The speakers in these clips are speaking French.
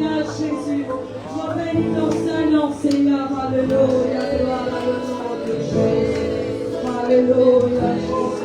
Alléluia, Jésus. Je bénis ton Saint-Nom, Seigneur. Alléluia. Gloire à le nom de Jésus. Alléluia, Jésus.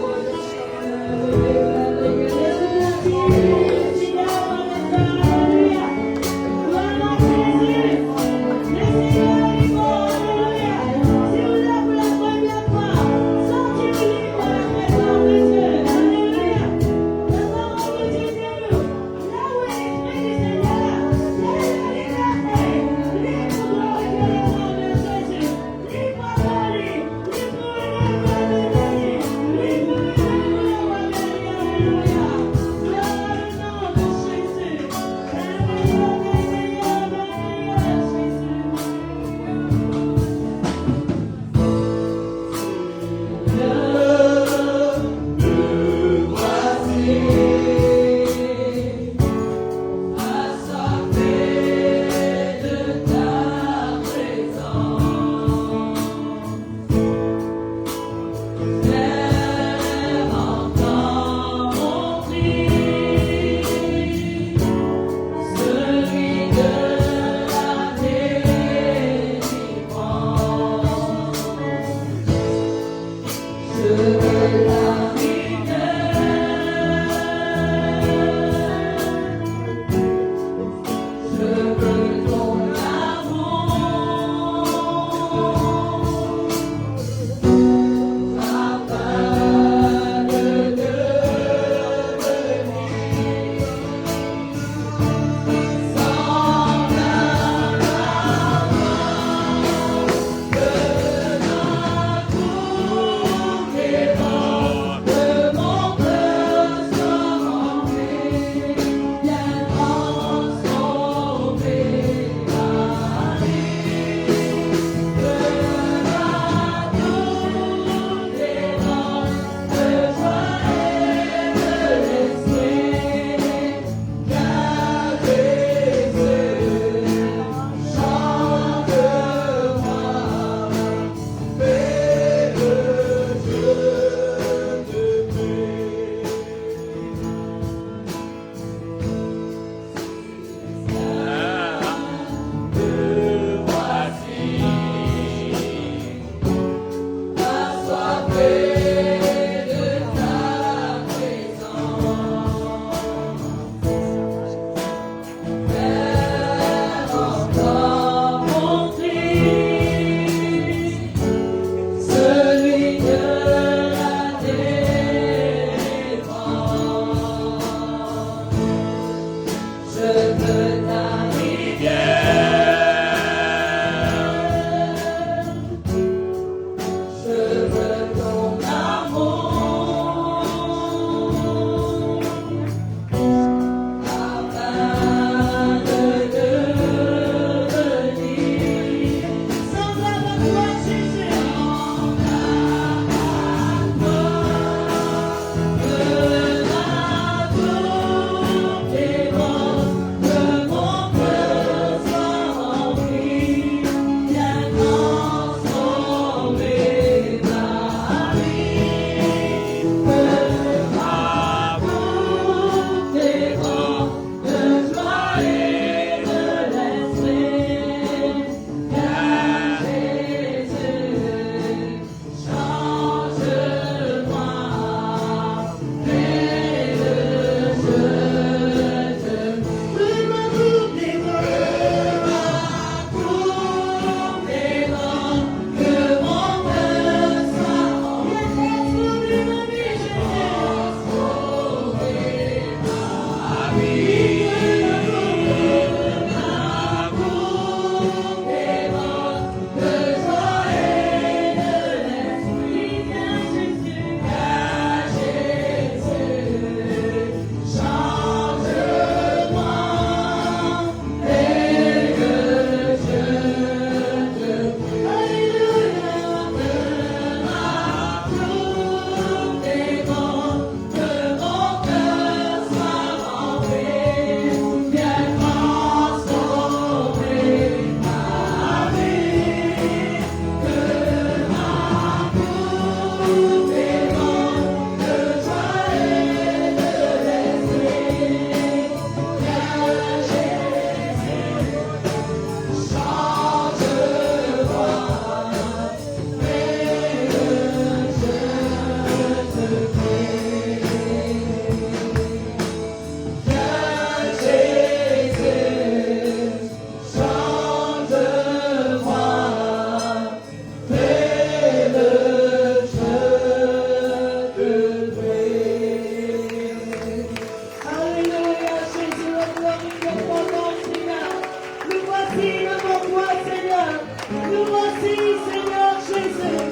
Nous voici, Seigneur Jésus.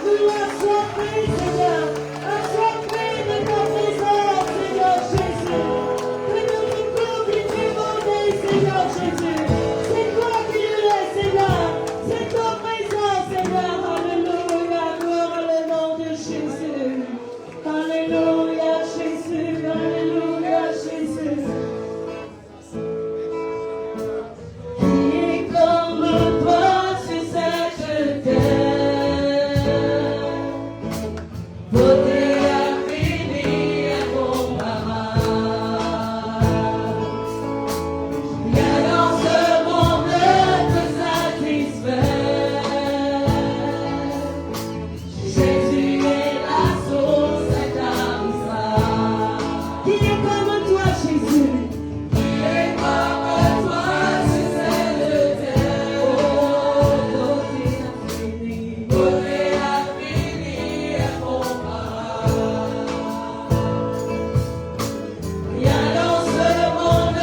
Nous assoiffés, Seigneur. Assoiffés de ta présence, Seigneur Jésus. Que nous continuons demander, Seigneur Jésus. C'est toi qui nous es, Seigneur. C'est ta présence, Seigneur. Alléluia. Gloire au nom de Jésus. Alléluia, Jésus. Alléluia, Jésus. Qui est comme toi sur cette terre? Beauté infinie et comparable. Rien dans ce monde te satisfait. Jésus est la source intarissable. Qui est comme toi, Jésus? Qui est comme toi sur cette terre? Oh, beauté infinie et comparable. Rien dans ce monde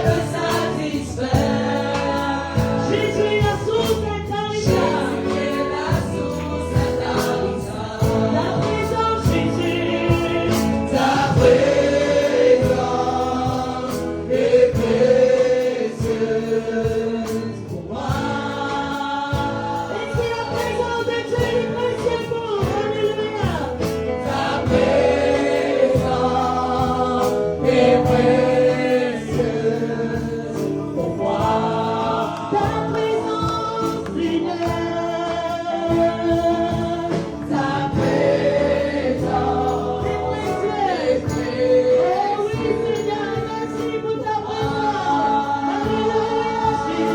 te satisfait. Jésus est la source intarissable. Jésus est la source intarissable. Ta présence, Jésus. Ta présence est précieuse pour moi. Et si la présence de Dieu est précieuse pour nous, alléluia. Ta présence est précieuse pour moi. Ta présence, Seigneur. Ta présence est précieuse. Oh oui, Seigneur, merci pour ta présence. Alléluia, Jésus.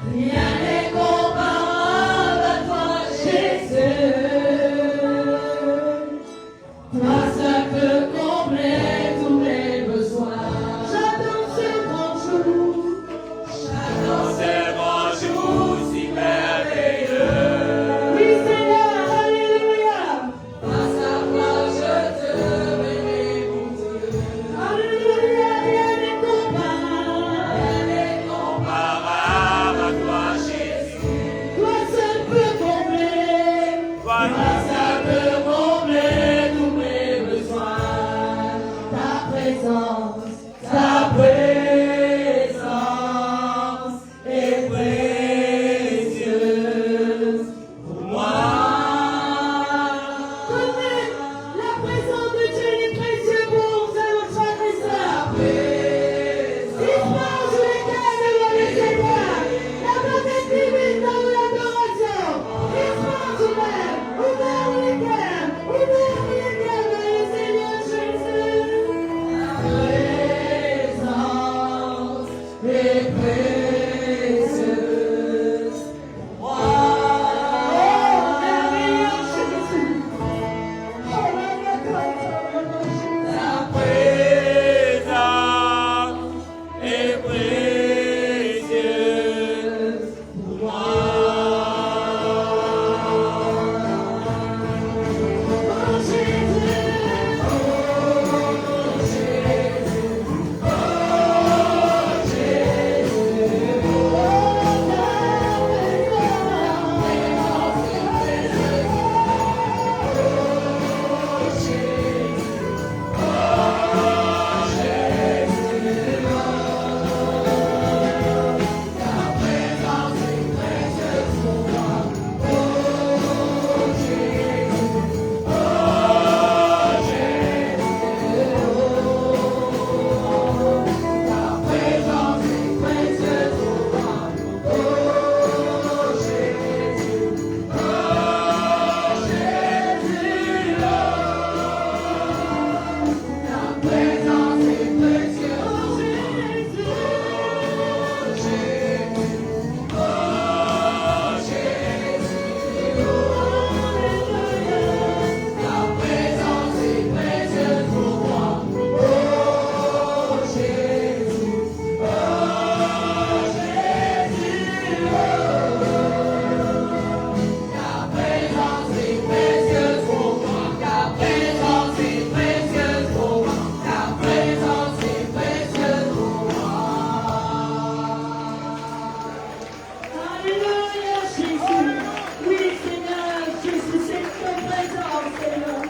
Rien n'est comparable à toi, Jésus. Toi seul peux combler tous mes besoins. J'attends ce grand jour. J'attends ce grand jour si merveilleux. Oui, Seigneur, alléluia. À sa place, je te bénis, mon Dieu. Alléluia, rien n'est comparable. Rien n'est comparable à toi, Jésus. Toi seul peux combler. Toi seul peux combler tous mes besoins. Ta présence est précieuse pour moi. Connais la présence de Dieu est précieuse pour nous, notre frère et sœur. Dispose les cœurs devant le Seigneur. La bonne est divine dans l'adoration. Dispose ouvert les cœurs vers le Seigneur Jésus. La présence est précieuse. Oh, merveilleux Jésus. Oh, la présence est précieuse pour moi. Oh Jésus, oh Jésus, oh Jésus, oh Alléluia, Jésus. Oui, Seigneur, Jésus, c'est ta présence, Seigneur.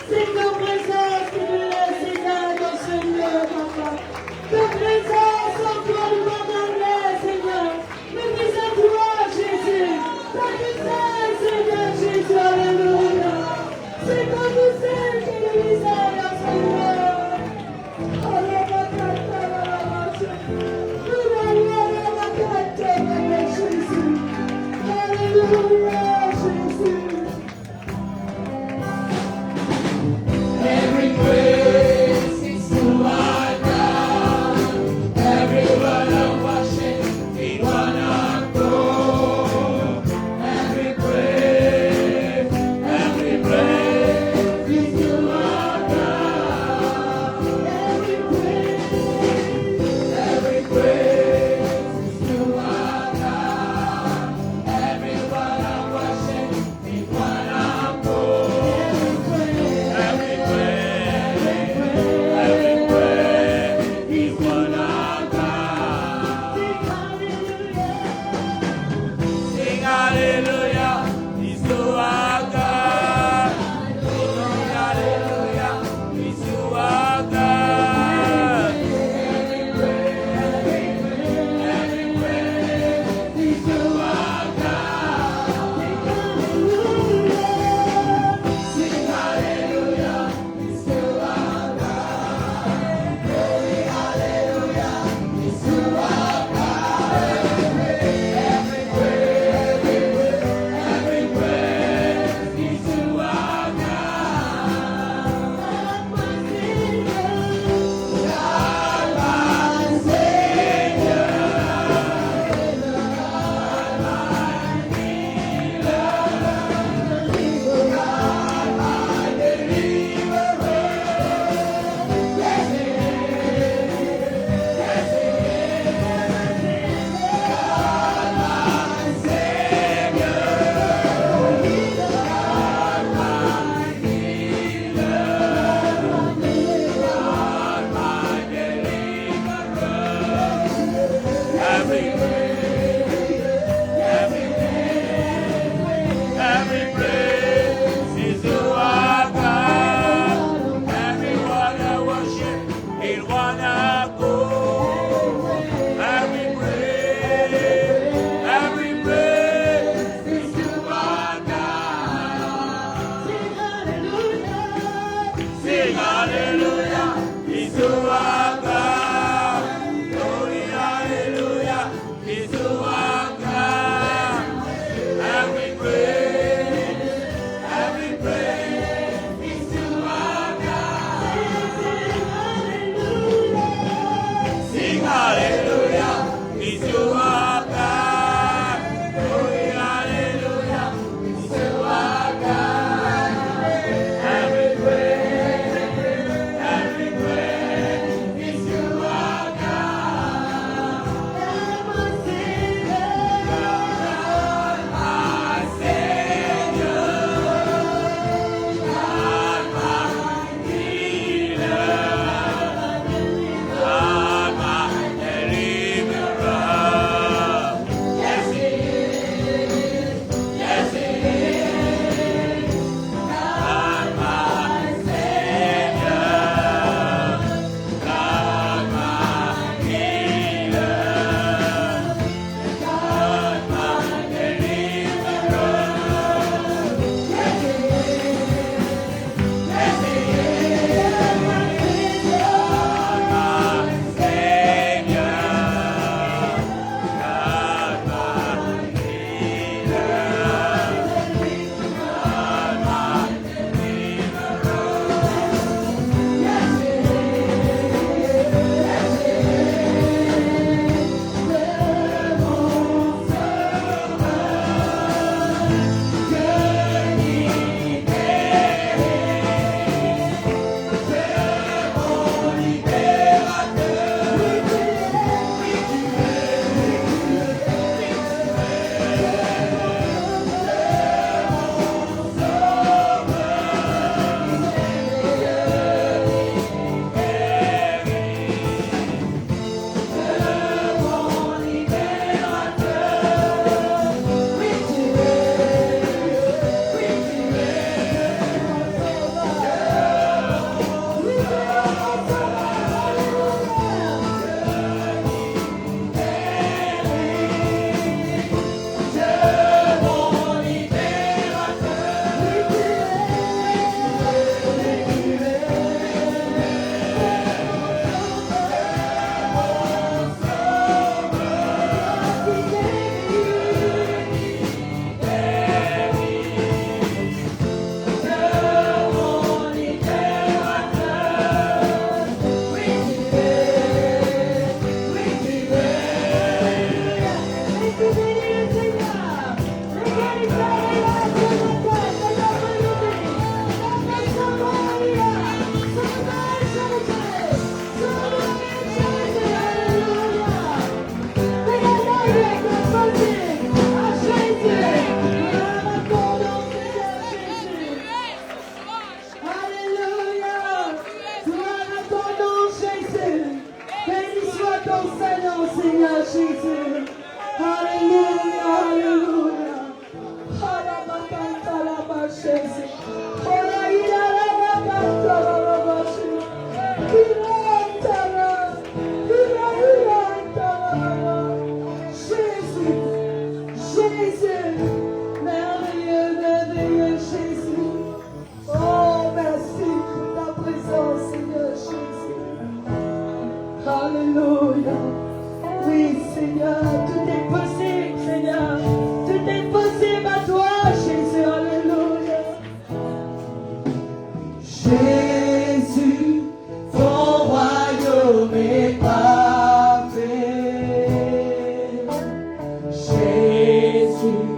C'est ta présence qui nous laisse, Seigneur, dans ce lieu, Papa. Ta présence en toi, nous pardonner, Seigneur. Nous disons à toi, Jésus. Ta visage, Seigneur, Jésus, alléluia. C'est ton visage qui nous visage dans ce lieu. Alléluia, Jésus. Alléluia, Jésus. Seigneur Jésus. Alléluia, alléluia. Jésus, merveilleux, merveilleux Jésus. Oh, merci pour ta présence, Seigneur Jésus. Alléluia. Oui, Seigneur, tout est possible, Seigneur. Tout est possible à toi, Jésus. Alléluia. Jésus, ton royaume est parfait. Jésus,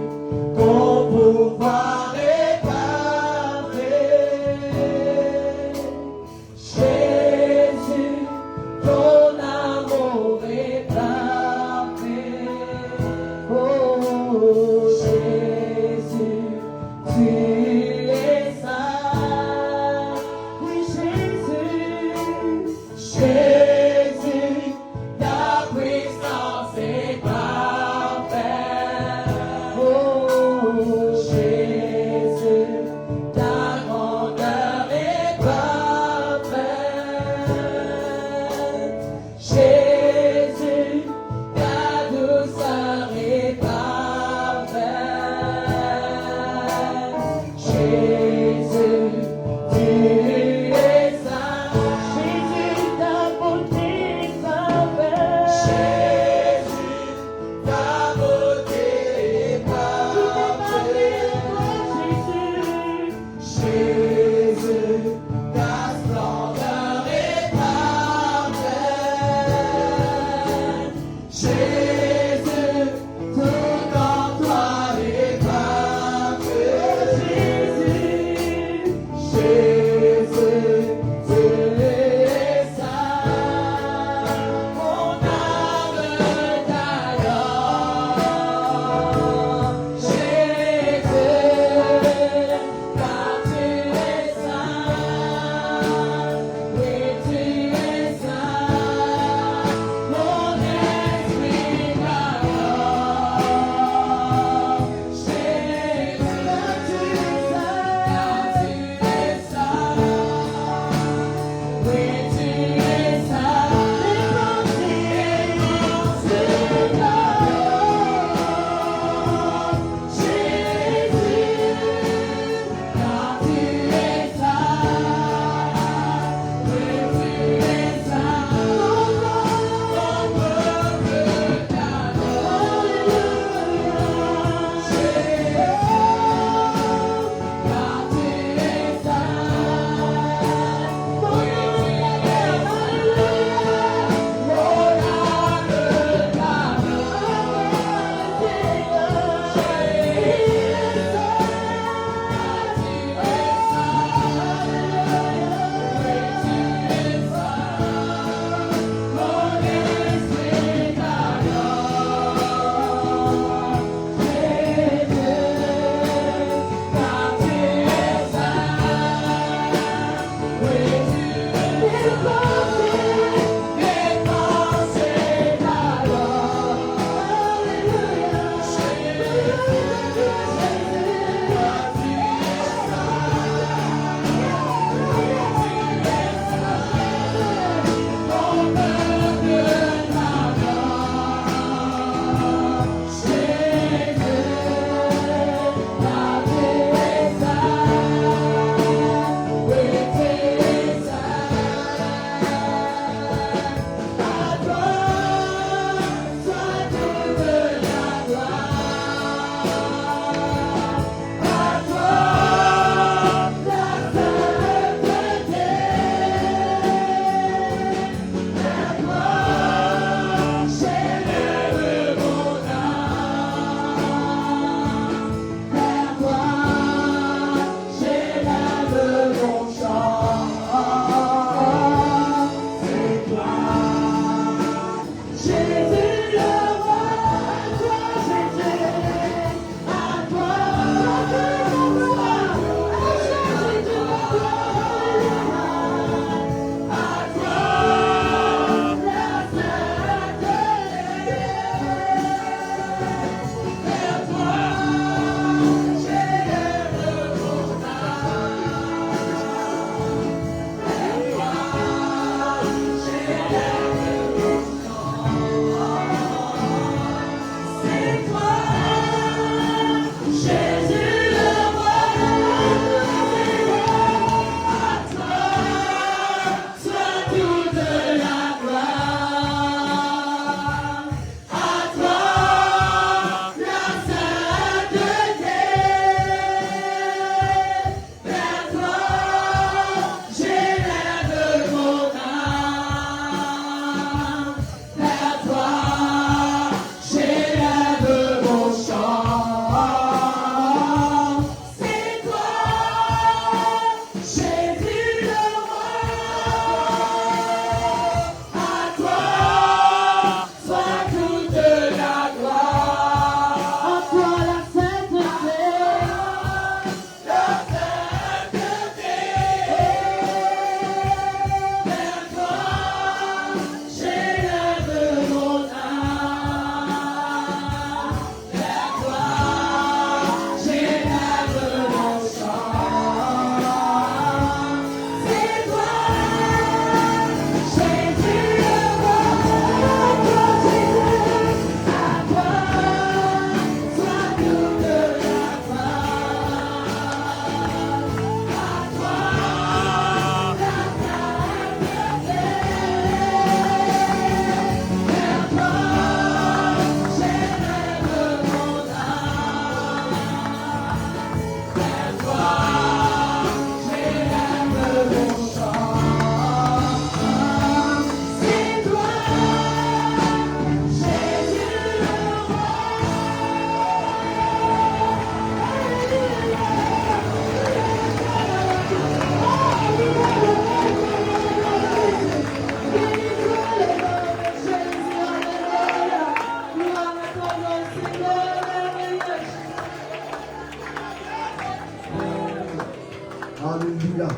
Alléluia.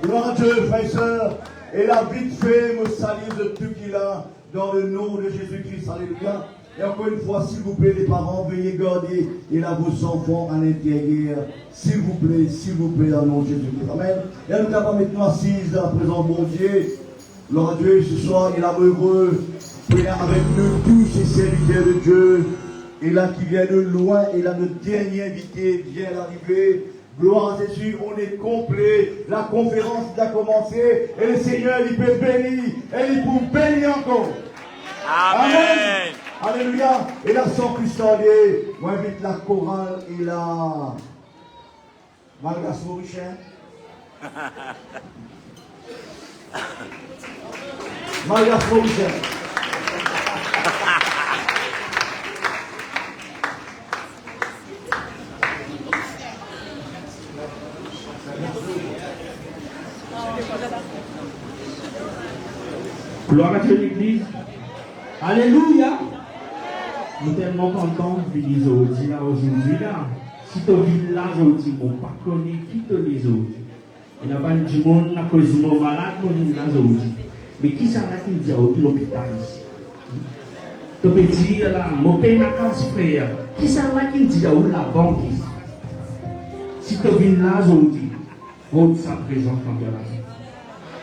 Gloire à Dieu, frères et sœurs. Et la vite fait me salir de tout qu'il a dans le nom de Jésus-Christ. Alléluia. Et encore une fois, s'il vous plaît, les parents, veuillez garder et là vos enfants à l'intérieur. S'il vous plaît, dans le nom de Jésus-Christ. Amen. Et nous sommes maintenant assises dans la présence de mon Dieu. Gloire à Dieu, ce soir, il est heureux. Priez avec nous tous ces serviteurs de Dieu. Et là qui vient de loin, et là notre dernier invité vient d'arriver. Gloire à Jésus, on est complet. La conférence a commencé. Et le Seigneur, il peut bénir. Et il peut bénir encore. Amen. Alléluia. Et là, sans plus tarder, moi invite la chorale et la Malgas Mauricien. Malgas Mauricien. Gloire à Dieu l'église. Alléluia. Nous sommes tellement contents de l'Israël là aujourd'hui. Si tu vis là aujourd'hui, on ne pas connaître qui te les autres. Il n'y a pas du monde à cause de mon malade, on est là aujourd'hui. Mais qui ça là qui dit à l'hôpital ici? Tu peux dire là, mon père n'a pas frère. Qui ça là qui dit à la banque ici? Si tu vis là aujourd'hui, on sa présence dans la vie.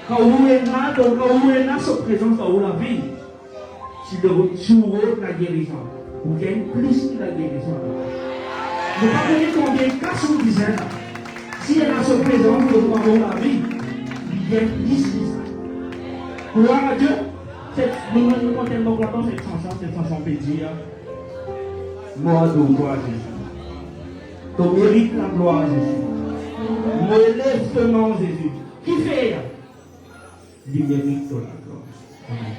Quand vous êtes là, sa présence dans la vie. Si vous êtes la guérison, vous gagnez plus que la guérison. Vous ne savez pas combien de cas sont disant là. Si elle a sa présence dans la vie, il gagne plus que ça. Gloire à Dieu. Nous sommes tellement contents de cette chanson peut dire gloire à Jésus. Tu mérites la gloire à Jésus. Me lève seulement Jésus. Qui fait? Il mérite la gloire. Amen.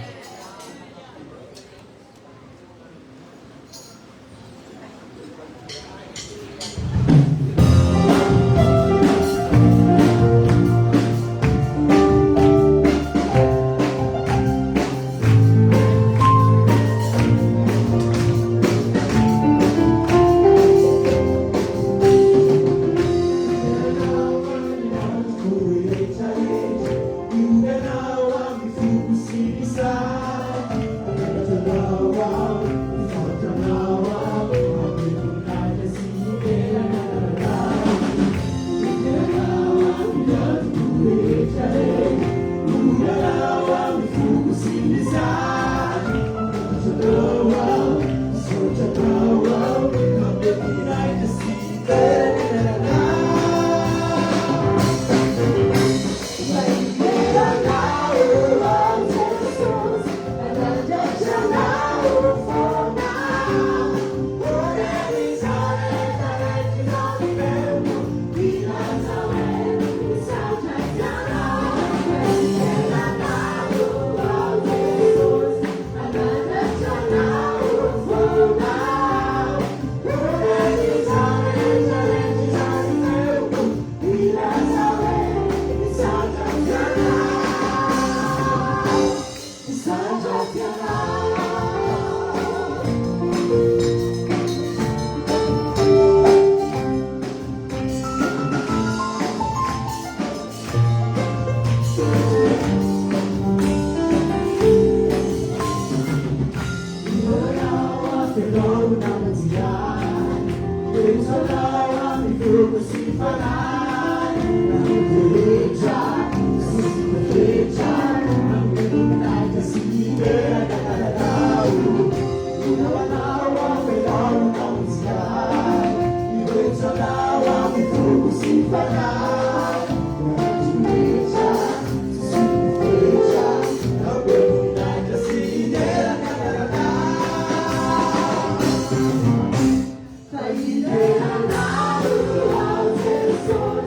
Soul.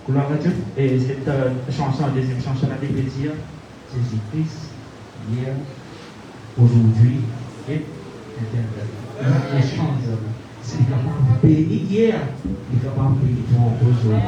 Gloire à Dieu. Et cette chanson, la deuxième chanson, elle veut dire Jésus-Christ, hier, aujourd'hui et éternellement. La chance, c'est capable de bénir hier, il est capable de bénir aujourd'hui.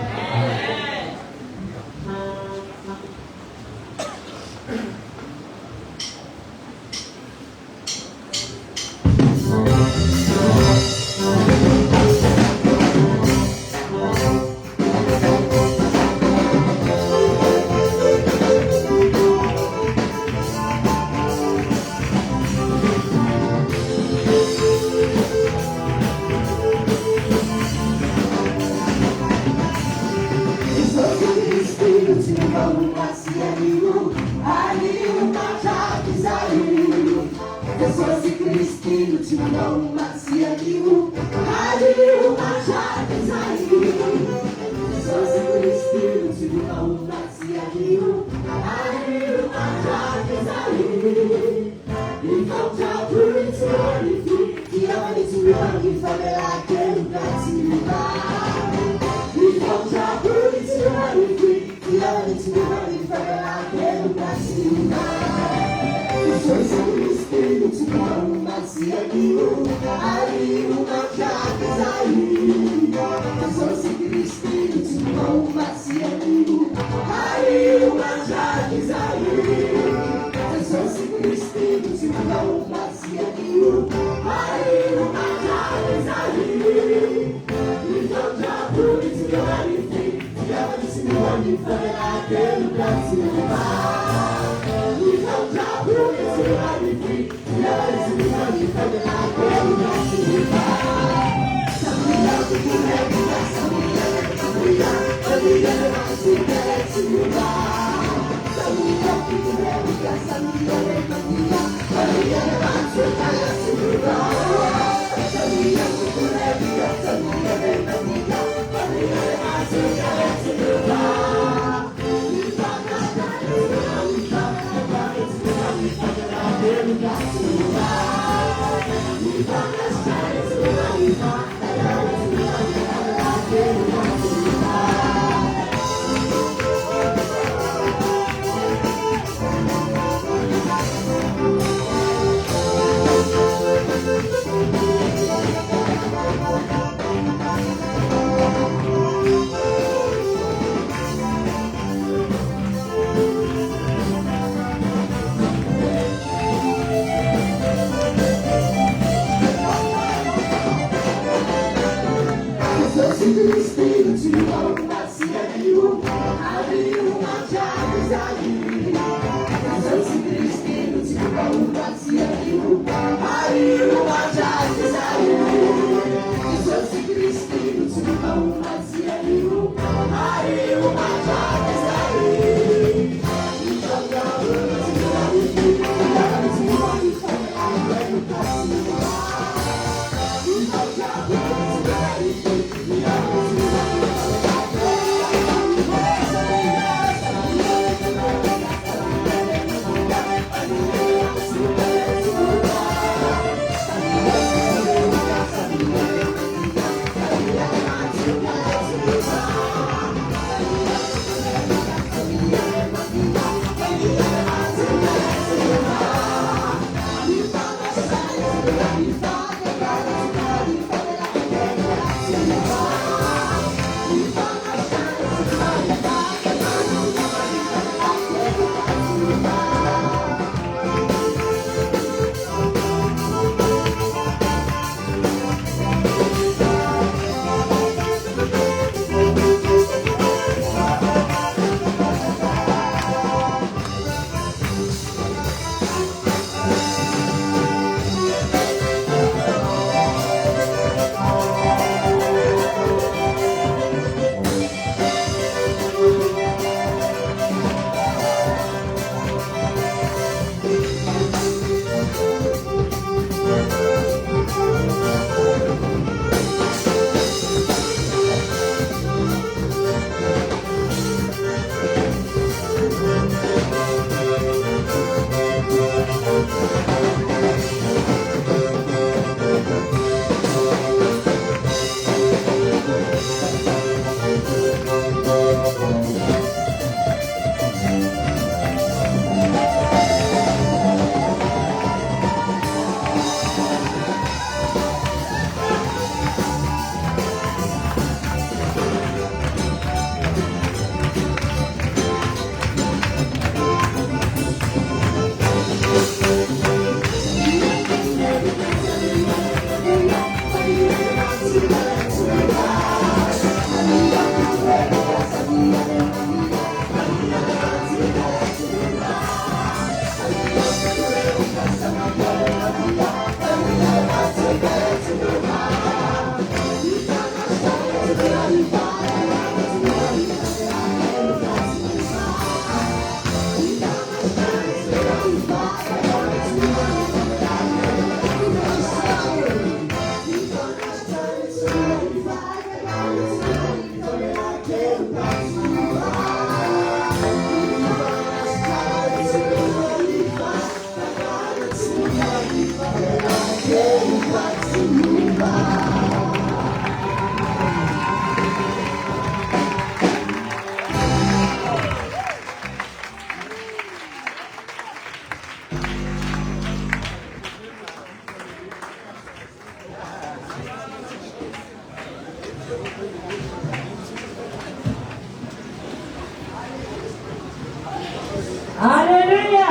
Alléluia.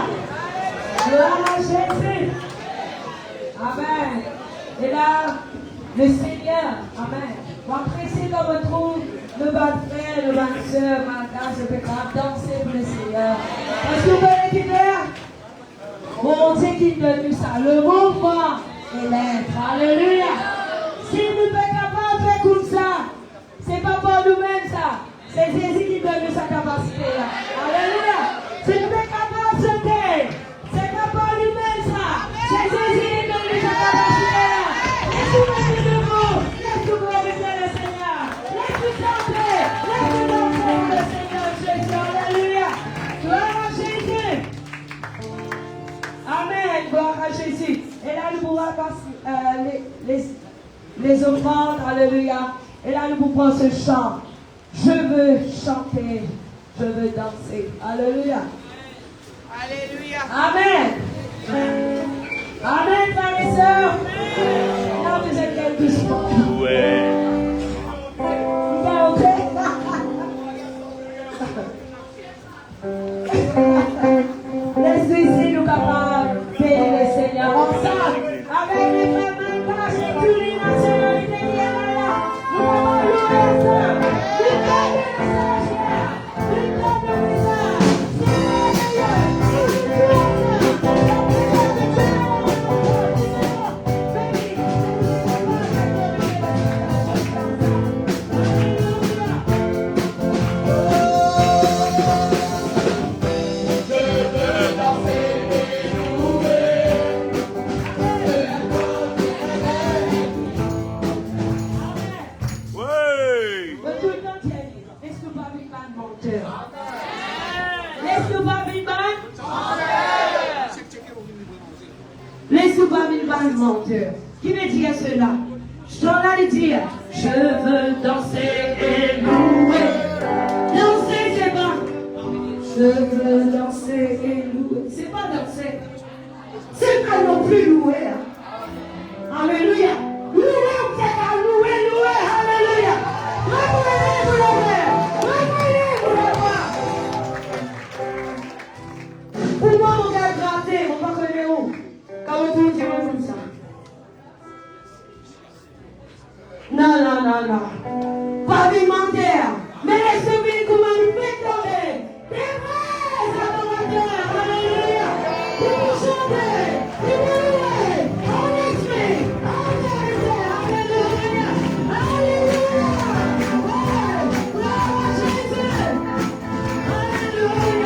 Gloire à Jésus. Amen. Et là, le Seigneur, amen, va presser comme on trouve le bas de frère, le bas de soeur, madame, je peux pas danser pour le Seigneur. Est-ce que vous voyez qui est? Mon Dieu qui donne ça, le mouvement et l'être. Alléluia. Si nous sommes capables de faire comme ça, c'est pas pour nous-mêmes ça. C'est Jésus qui donne sa capacité là. Alléluia. Si nous sommes capables de chanter, c'est pas pour nous-mêmes ça. C'est Jésus qui donne sa capacité là. Laisse-nous mettre debout. Laisse-nous glorifier le Seigneur. Laisse-nous chanter. Laisse-nous danser pour le Seigneur Jésus. Alléluia. Gloire à Jésus. Amen. Gloire à Jésus. Et là, nous pourrons passer les offrandes. Alléluia. Et là, nous pouvons ce chant. Je veux chanter. Je veux danser. Alléluia. Alléluia. Amen. Amen, frères et sœurs. Là, vous êtes quelque chose. Ouais. Laisse-nous ici, nous capables de payer le Seigneur ensemble. Avec les frères de page et toutes les nationalités qui sont là. Nous allons louer le Seigneur. Lui donner le Seigneur. Lui donner le Seigneur. Ouais. Laisse-nous pas vivre un menteur. Laisse-nous pas vivre un Laisse-nous pas vivre un menteur. Qui veut dire cela? Je t'en allais dire. Je veux danser et louer. Danser, c'est pas. Je veux danser et louer. C'est pas danser. C'est pas non plus louer. Alléluia. Louer, c'est à louer, louer. Alléluia. Revenez pour le faire. Revenez pour le voir. Pour moi, on va gratter. On va connaître où. Quand on dit comme ça. Non. Pavimentaire. Mais laissez-moi comment nous fait tomber. Des vrais adorateurs. Alléluia. Pour chanter. Pour louer. En esprit. En vérité. Alléluia. Alléluia. Ouais. Gloire à Jésus. Alléluia.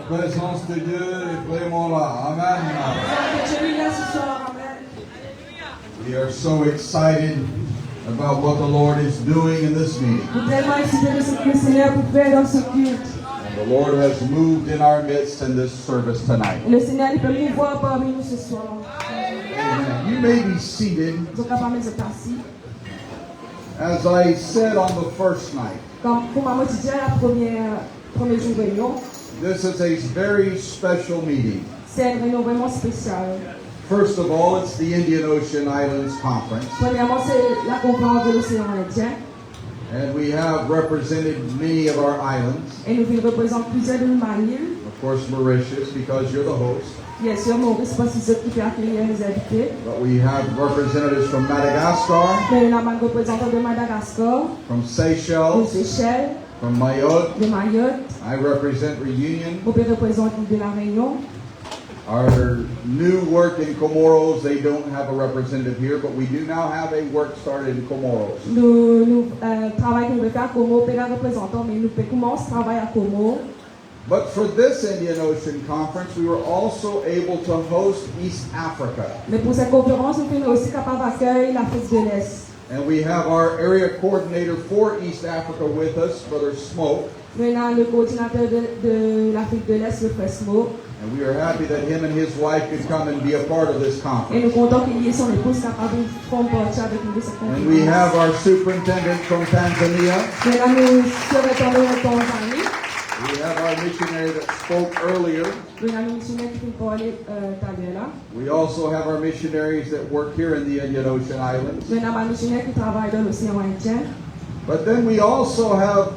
présence de Dieu est vraiment là. Amen. Que Dieu est là ce soir. Amen. We are so excited about what the Lord is doing in this meeting. Nous sommes tellement excités de ce que le Seigneur peut faire dans ce culte. And the Lord has moved in our midst in this service tonight. Et le Seigneur il peut mouvoir parmi nous ce soir. Amen. You may be seated. Nous sommes capables d'être assis. As I said on the first night, Comme pour maman dit à la premier jour de réunion, this is a very special meeting. c'est une réunion vraiment spéciale. First of all, it's the Indian Ocean Islands Conference. Premièrement, c'est la conférence de l'océan Indien. And we have represented many of our islands. Et nous représentons plusieurs de nos îles. Of course, Mauritius, because you're the host. Bien sûr, Maurice, parce que c'est eux qui fait accueillir les invités. But we have representatives from Madagascar, Mais nous avons un représentant de Madagascar, from de Seychelles, Seychelles, from Mayotte. de Mayotte. I represent Reunion. On peut représenter de la Réunion. Our new work in Comoros, they don't have a representative here, but we do now have a work started in Comoros. Nous travaillons que nous faisons à Como, on peut la représentant, mais nous commençons à travailler à Como. But for this Indian Ocean Conference, we were also able to host East Africa. Mais pour cette conférence, nous sommes aussi capables d'accueillir l'Afrique de l'Est. And we have our area coordinator for East Africa with us, Brother Smoke. Nous avons le coordinateur de l'Afrique de l'Est, le Frère Smoke. And we are happy that him and his wife could come and be a part of this Et conference. nous comptons qu'il y ait son épouse capable de prendre partie avec nous de cette And we have conférence. our superintendent from Tanzania. Maintenant, nous serons en Tanzanie. We have our missionary that spoke earlier. Nous avons un missionnaire qui peut parler tout à l'heure là. We also have our missionaries that work here in the Indian Ocean Islands. Nous avons un missionnaire qui travaille dans l'océan Indien. But then we also have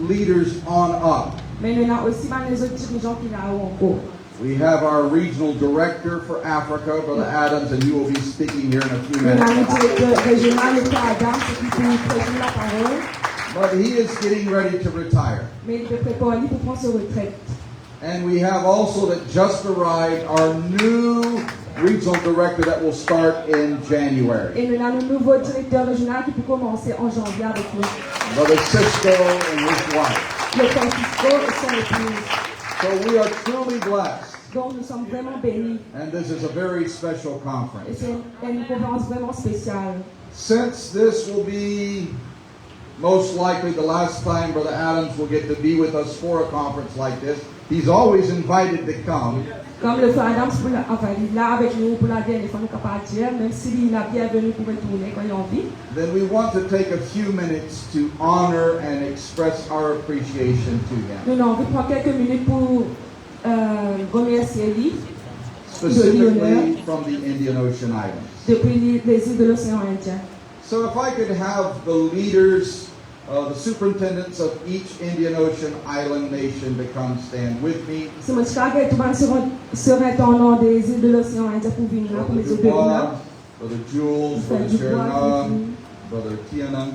leaders on up. Mais nous avons aussi les autres dirigeants qui là encore. We have our regional director for Africa, Brother Adams, and he will be speaking here in a few Nous avons le minutes. directeur régional, le Frère Adam, qui peut prendre la parole. But he is getting ready to retire. Mais il peut préparer pour prendre sa retraite. And we have also that just arrived our new regional director that will start in January. Et nous avons un nouveau directeur régional qui peut commencer en janvier avec nous. Brother Cisco and his wife. Le Francisco et son épouse. So we are truly blessed. Donc nous sommes vraiment bénis. And this is a very special Et conference. c'est une conférence vraiment spéciale. Since this will be most likely the last time Brother Adams will get to be with us for a conference like this, he's always invited to come. Comme le Frère Adam, enfin, il est là avec nous pour la dernière fois, nous sommes capables de dire, même s'il est bienvenu pour retourner quand il a envie. Then we want to take a few minutes to honor and express our appreciation to him. Nous avons envie de prendre quelques minutes pour remercier lui Specifically from the Indian Ocean Islands. depuis les îles de l'océan Indien. So if I could have the leaders, the superintendents of each Indian Ocean island nation to come stand with me. Si moi, je crois que tout le monde serait en nom des îles de l'océan Indien pour venir là, pour Brother les autres là. Dubois, Brother Jules, Frère Brother Dubois, Sharon, Brother Tiana,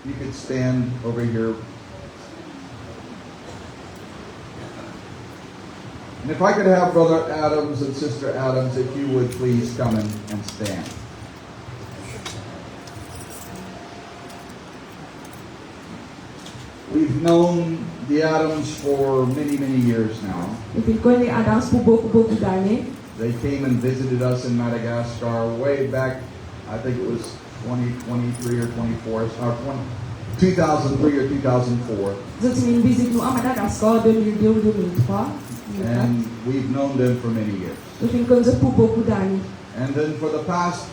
you could stand over here. And if I could have Brother Adams and Sister Adams, if you would please come and stand. We've known the Adams for many, many years now. Et puis, il connaît Adams pour beaucoup d'années. They came and visited us in Madagascar way back, I think it was 2023 or 24, or 2003 or 2004. Ils ont une visite nous à Madagascar 2002 ou 2003. And we've known them for many years. Et puis, il connaît pour beaucoup d'années. And then for the past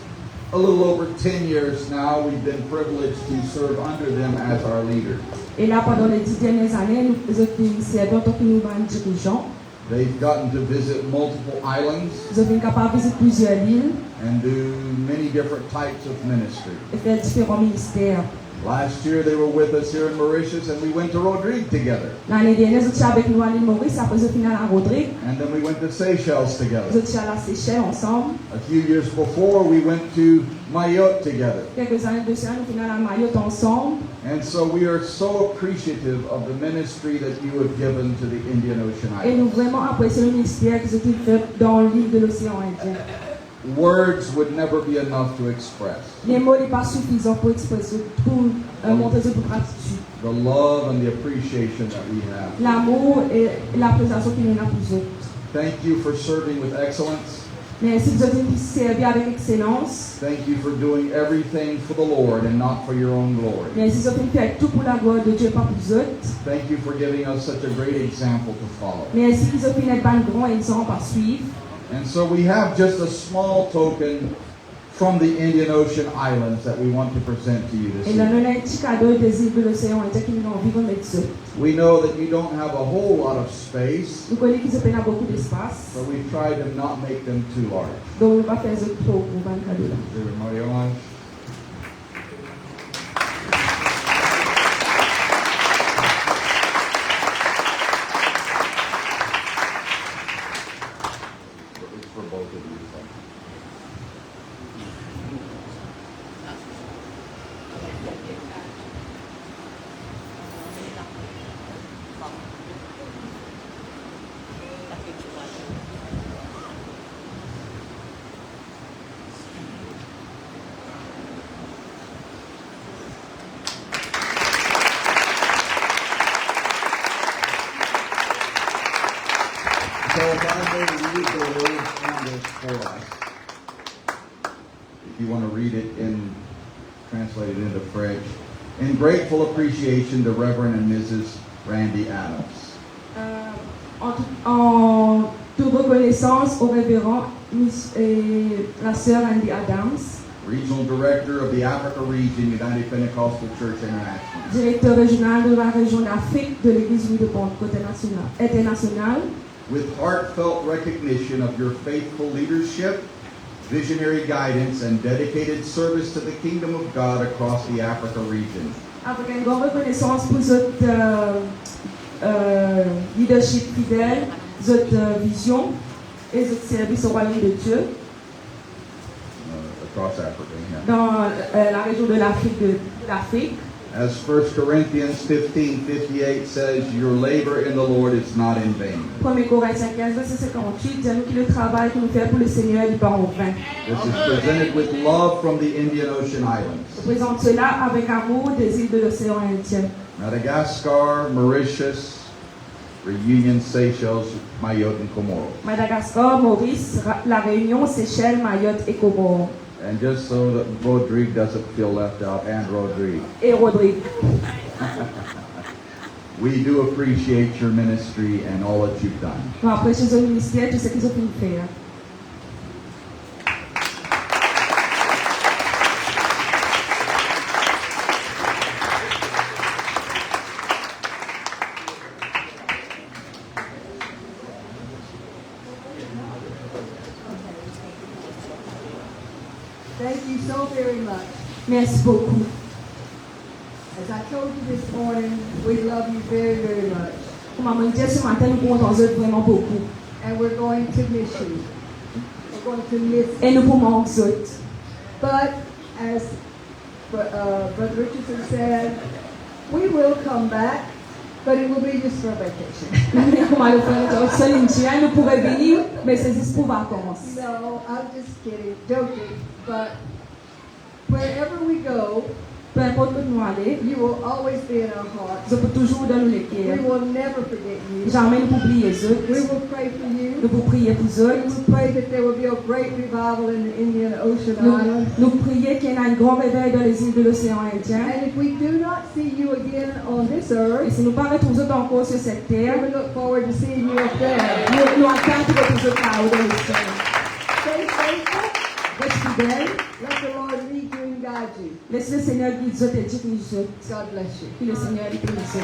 a little over 10 years now, we've been privileged to serve under them as our leaders. Et là, pendant les 10 dernières années, nous avons servi en tant que nous dirigeants. They've gotten to visit multiple islands Nous avons été capables de visiter plusieurs îles and do many different types of ministry. et faire différents ministères. Last year they were with us here in Mauritius and we went to Rodrigue together. L'année dernière, nous étions avec nous à l'île Maurice, après nous finale à Rodrigue. And then we went to Seychelles Nous together. étions à la Seychelles ensemble. A few years before we went to Mayotte together. Quelques années de ça, nous finale à Mayotte ensemble. And so we are so appreciative of the ministry that you have given to the Indian Ocean Et nous Islands. vraiment apprécions le ministère qu'ils ont fait dans l'île de l'océan Indien. Words would never be enough to express. Les mots n'est pas suffisant pour exprimer, pour montrer cette gratitude. the love and the appreciation that we have. l'amour et l'appréciation qu'il y a pour eux. Thank you for serving with excellence. Merci de vous servir avec excellence. Thank you for doing everything for the Lord and not for your own glory. Merci de vous faire tout pour la gloire de Dieu, pas pour eux. Thank you for giving us such a great example to follow. Merci qu'ils ont fait un grand exemple à suivre. And so we have just a small token from the Indian Ocean Islands that we want to present to you this Et là, evening. nous avons un petit cadeau des îles de l'océan Indien qui nous envie de mettre ça. We know that you don't have a whole lot of space, Nous connaissons qu'ils ont beaucoup d'espace. but we try to not make them too large. Donc, on ne va pas faire ça trop pour un cadeau là. It's for both of you. So if I may read the words on this for us, if you want to read it in, translate it into French. In grateful appreciation to Reverend and Mrs. Randy Adams. En toute reconnaissance au révérend la sœur Andy Adams, Regional Director of the Africa Region, United Pentecostal Church International. directeur régional de la région d'Afrique de l'Église unie de Pentecôte internationale, With heartfelt recognition of your faithful leadership, visionary guidance, and dedicated service to the kingdom of God across the Africa region. avec une grande reconnaissance pour votre leadership fidèle, votre vision et votre service au royaume de Dieu Across Africa, yeah. dans la région de l'Afrique. As 1 Corinthians 15:58 says, your labor in the Lord is not in vain. 1 Corinthiens 15, verset 58, dit-nous que le travail que nous faisons pour le Seigneur n'est pas en vain. This is presented with love from the Indian Ocean Islands. Je présente cela avec amour des îles de l'océan Indien. Madagascar, Mauritius, Reunion, Seychelles, Mayotte, and Comoros. Madagascar, Maurice, La Réunion, Seychelles, Mayotte et Comores. And just so that Rodrigue doesn't feel left out, and Rodrigue, Et Rodrigue. we do appreciate your ministry and all that you've done. Nous apprécions le ministère, tout ce qu'ils ont pu faire. Thank you so very much. Merci beaucoup. As I told you this morning, we love you very, very much. Comme maman dit ce matin, nous pouvons vous vraiment beaucoup. And we're going to miss you. We're going to miss Et you. nous pouvons vous autres. But as Brother Richardson said, we will come back, but it will be just for vacation. Comme le frère Céline dit, nous pourrons venir, mais c'est juste pour vacances. No, I'm just kidding, joking. But wherever we go, Peu importe où nous allons, you will always be in our hearts. je peux toujours dans nos We cœurs. will never forget you. Jamais nous oublier eux. We will pray for you. Nous pouvons prier pour We eux. will pray that there will be a great revival in the Indian Ocean Islands. Nous prions qu'il y ait un grand réveil dans les îles de l'océan Indien. And if we do not see you again on this Et earth, si nous ne pas retrouver encore sur cette terre, we look forward to seeing you up there. nous attendons de retrouver là-haut dans le ciel. Stay faithful. Reste fidèle. Let the Lord lead you and guide you. Laisse le Seigneur guider eux et dirige eux. God bless you. Que le Seigneur les bénisse.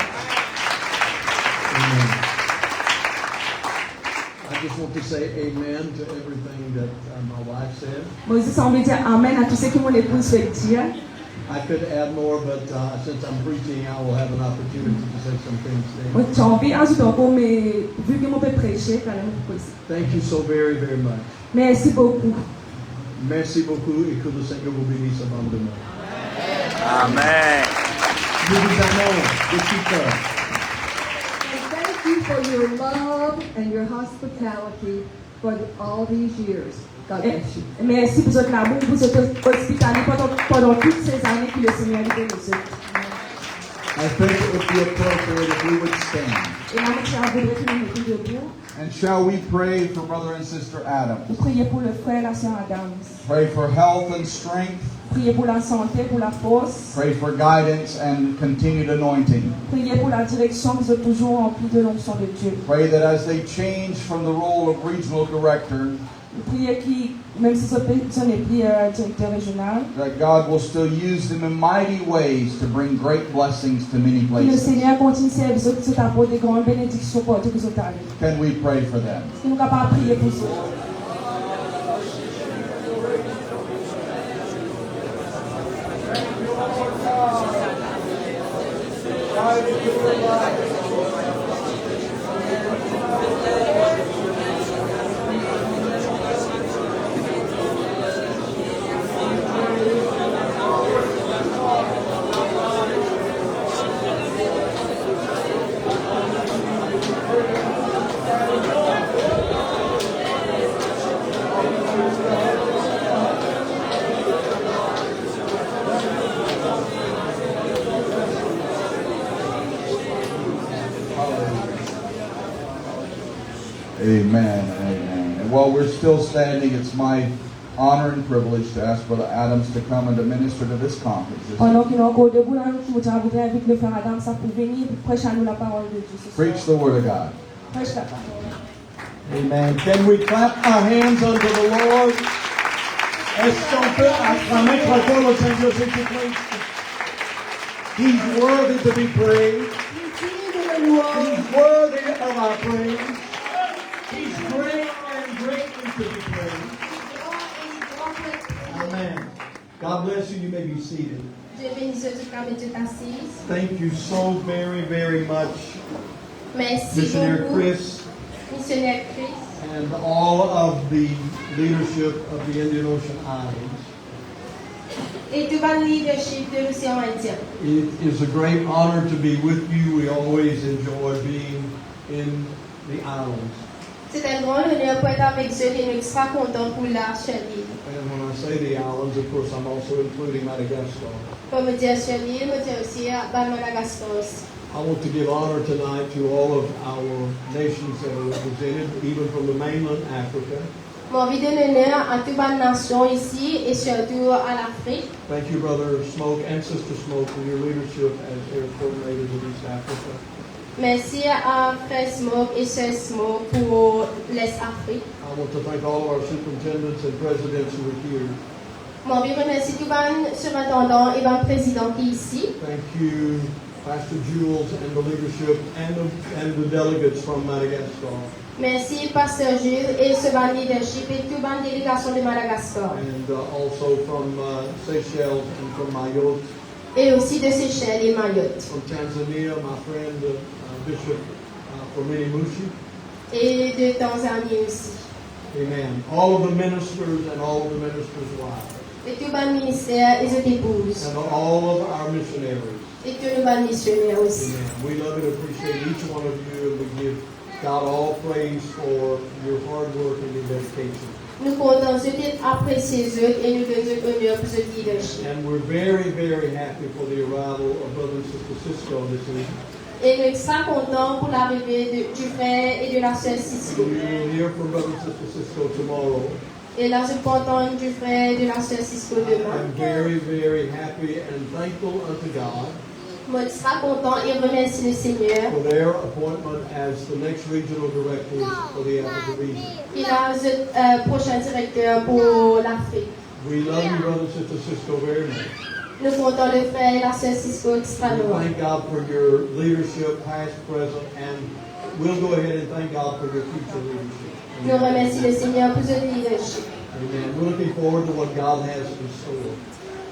I just want to say amen to everything that my wife said. Moïse semble dire Amen à tout ce que mon épouse veut dire. I could add more, but since I'm preaching, I will have an opportunity to say some things Moi, there. j'ai envie d'ajouter encore, mais vu que je peux prêcher, quand même, je peux aussi. Thank you so very, very much. Merci beaucoup. Merci beaucoup et que le Seigneur vous bénisse abondamment. Amen. Nous vous aimons de tout cœur. And thank you for your love and your hospitality for all these years. God Et bless you. merci pour votre amour, pour votre hospitalité pendant toutes ces années que le Seigneur nous bénisse. I think it would be appropriate if we would stand. Et maintenant, je voudrais que nous mettions debout. And shall we pray for Brother and Sister Vous Adams? priez pour le frère et la sœur Adams. Pray for health and strength. Priez pour la santé, pour la force. Pray for guidance and continued anointing. Priez pour la direction, qu'ils soient toujours remplis de l'onction de Dieu. Pray that as they change from the role of regional director, Priez qui, même si ce n'est plus directeur régional, that God will still use them in mighty ways to bring great blessings to many que le places. Seigneur continue de servir, que ce apporte des grandes bénédictions pour tous les autres. Can we pray for them? Est-ce que nous sommes capables de prier pour ça? Amen. Amen. And while we're still standing, it's my honor and privilege to ask Brother Adams to come and to minister to this conference. Pendant qu'il est encore debout dans le culte, je voudrais inviter le frère Adam pour venir pour prêcher à nous la parole de Dieu ce soir. Preach the word of God. Prêche la parole. Amen. Can we clap our hands unto the Lord? Est-ce qu'on peut acclamer très fort le Seigneur, s'il vous plaît? He's worthy to be praised. He's worthy of our praise. He's great and greatly to be praised. Amen. God bless you. You may be seated. Dieu bénisse ceux qui sont assis. Thank you so very, very much, Merci Missionary beaucoup, Chris, missionnaire Chris, and all of the leadership of the Indian Ocean Islands. et tout le leadership de l'océan Indien. It is a great honor to be with you. We always enjoy being in the islands. C'est un grand honneur pour être avec eux et nous sommes contents pour l'arche l'île. And when I say the islands, of course, I'm also including Madagascar. Comme me dire sur l'île, me dire aussi à Madagascar. I want to give honor tonight to all of our nations that are represented, even from the mainland Africa. J'ai envie de l'honneur à toute la nation ici et surtout à l'Afrique. Thank you, Brother Smoke and Sister Smoke, for your leadership as air coordinators of East Africa. Merci à Frère Smoke et Sœur Smoke pour l'Est Afrique. I want to thank all of our superintendents and presidents who are here. J'ai envie de remercier tout le surintendant et le président qui est ici. Thank you, Pastor Jules, and the leadership and the delegates from Madagascar. Merci Pasteur Jules et ce ban leadership et toute la délégation de Madagascar. And also from Seychelles and from Mayotte. Et aussi de Seychelles et Mayotte. From Tanzania, my friend Bishop Formini Mushi. Et de Tanzanie aussi. Amen. All of the ministers and all of the ministers' wives. Et tout le ministère et ses épouses. And all of our missionaries. Et tous les missionnaires aussi. Amen. We love and appreciate each one of you, and we give God all praise for your hard work and your dedication. Nous comptons apprécier eux et nous donnons honneur pour ce leadership. And we're very, very happy for the arrival of Brother and Sister Cisco this evening. Et nous sommes contents pour l'arrivée du frère et de la sœur Cisco. We will hear from Brother and Sister Cisco tomorrow. Et là, je peux entendre du frère et de la sœur Cisco demain. I'm very, very happy and thankful unto God Moi, je serai content et remercie le Seigneur. for their appointment as the next regional directors for the Africa region. Il a le prochain directeur pour l'Afrique. We love you, Brother and Sister Cisco, very much. Nous comptons le frère et la sœur Cisco We extrêmement. thank God for your leadership, past, present, and we'll go ahead and thank God for your future leadership. Nous remercions le Seigneur pour ce leadership. Amen. We're looking forward to what God has in store.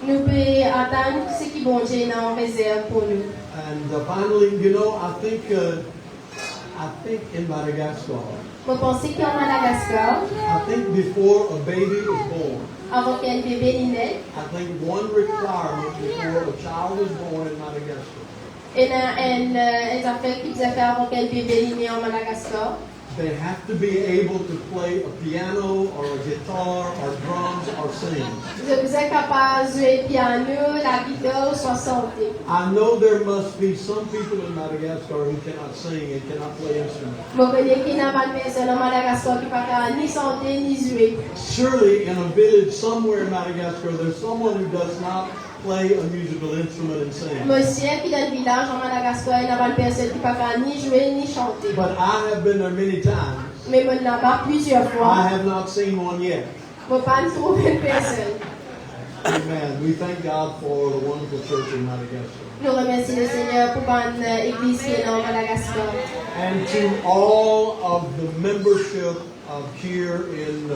Nous pouvons attendre ce qui bon Dieu a en réserve pour nous. And finally, you know, I think in Madagascar, Vous pensez qu'en Madagascar, I think before a baby is born, avant qu'un bébé naisse, I think one requirement before a child is born in Madagascar il y a une affaire qui doit faire avant qu'un bébé naisse en Madagascar. they have to be able to play a piano or a guitar or drums or sing. Vous êtes capable de jouer piano, la guitare, soit chanter. I know there must be some people in Madagascar who cannot sing and cannot play instruments. Vous connaissez qu'il n'y a pas de personne à Madagascar qui ne peut ni chanter ni jouer. Surely in a village somewhere in Madagascar, there's someone who does not play a musical instrument and sing. Monsieur qui dans le village en Madagascar, il n'y a pas de personne qui ne peut ni jouer ni chanter. But I have been there many times. Mais moi, là-bas, plusieurs I fois, have not seen one yet. je ne peux pas trouver une personne. Amen. We thank God for the wonderful church in Madagascar. Nous remercions le Seigneur pour l'église qui est dans Madagascar. And to all of the membership here in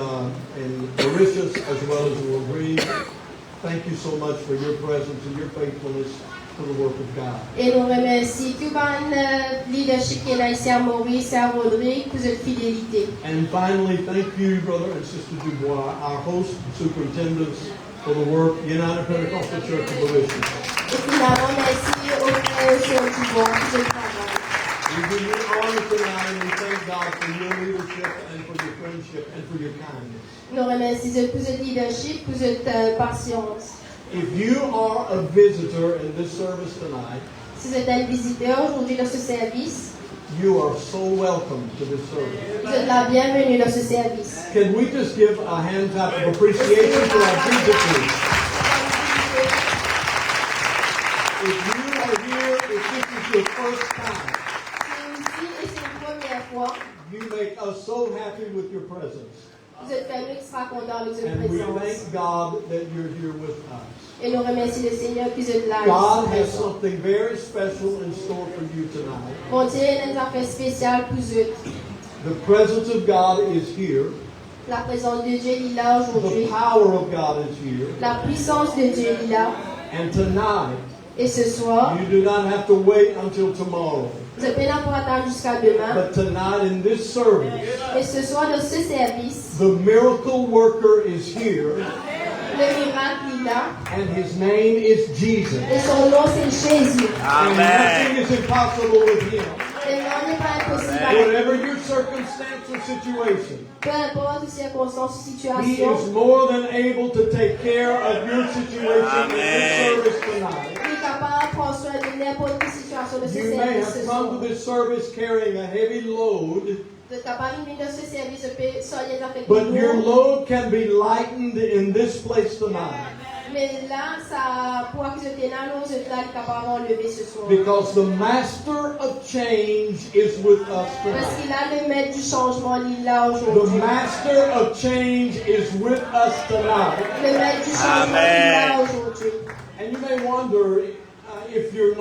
Mauritius as well as in Louis, thank you so much for your presence and your faithfulness to the work of God. Et nous remercions tout le leadership qui est là ici à Maurice et à Rodrigue pour votre fidélité. And finally, thank you, Brother and Sister Dubois, our host superintendents, for the work United Pentecostal Church of Mauritius. Et finalement, merci aux frères et sœurs du bois pour le travail. We give you honor tonight and we thank God for your leadership and for your friendship and for your kindness. Nous remercions pour votre leadership, pour votre patience. If you are a visitor in this service tonight, Si vous êtes un visiteur aujourd'hui dans ce service, you are so welcome to this service. vous êtes la bienvenue dans ce service. Can we just give a hand clap of appreciation to our visitors? If you are here, if this is your first time, C'est ici et c'est la première fois. you make us so happy with your presence. Vous êtes venu extra content avec votre And we présence. thank God that you're here with us. Et nous remercions le Seigneur qui est là. God ici has présent. something very special in store for you tonight. Bon Dieu a une affaire spéciale pour eux. The presence of God is here. La présence de Dieu est là aujourd'hui. The power of God is here. La puissance de Dieu est là. And tonight, Et ce soir, you do not have to wait until tomorrow. vous êtes bien pour attendre jusqu'à demain. But tonight in this service, Et ce soir, dans ce service, the miracle worker is here, le miracle est là. and his name is Jesus. Et son nom, c'est Jésus. And nothing Amen. is impossible with him. Et non n'est pas impossible avec Whatever your circumstance or situation, peu importe les circonstances ou he situations. is more than able to take care of your situation in this Amen. service tonight. Il est capable de prendre soin de n'importe quelle situation de ce You may service ce have soir. come to this service carrying a heavy load, Vous êtes capable de venir dans ce service de soigner avec but your nous. load can be lightened in this place tonight. Mais là, ça, pour que je t'ai là, nous êtes là, capable d'enlever ce soir. Because the master of change is with us Parce tonight. qu'il a le maître du changement, il est là The aujourd'hui. master of change is with us tonight. Le maître du changement, il est là aujourd'hui. And you may wonder if you're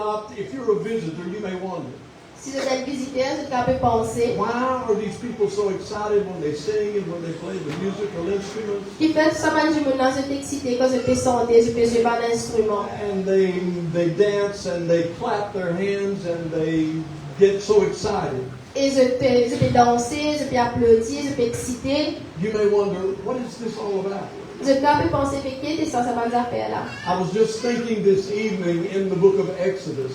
a visitor, you may wonder, Si vous êtes un visiteur, vous êtes capable de penser. why are these people so excited when they sing and when they play the musical instruments? Qui fait tout ça, man, je me lance excité quand je peux chanter, je peux jouer par l'instrument. And they dance and they clap their hands and they get so excited. Et je peux danser, je peux applaudir, je peux exciter. You may wonder, what is this all about? Je peux capable de penser, mais qu'est-ce que ça va faire là? I was just thinking this evening in the book of Exodus.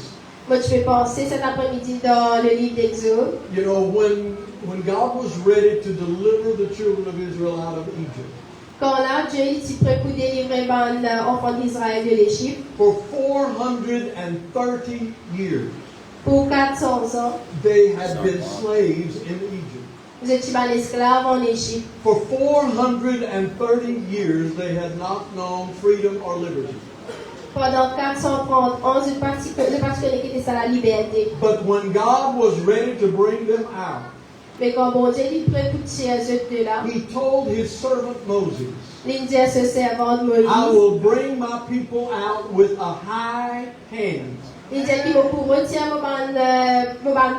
Moi, je peux penser cet après-midi dans le livre d'Exode. You know, when God was ready to deliver the children of Israel out of Egypt, Quand là, Dieu était prêt pour délivrer les enfants d'Israël de l'Égypte, for 430 years, pour 400 ans, they had been slaves in Egypt. vous étiez esclaves en Égypte. For 430 years, they had not known freedom or liberty. Pendant 430 ans, je particulier qui était ça la liberté. But when God was ready to bring them out, Mais quand bon Dieu est prêt pour tirer eux de là, He told His servant Moses, il dit à ce servant de Moïse, I will bring my people out with a high hand. il dit qu'il va pour retirer mon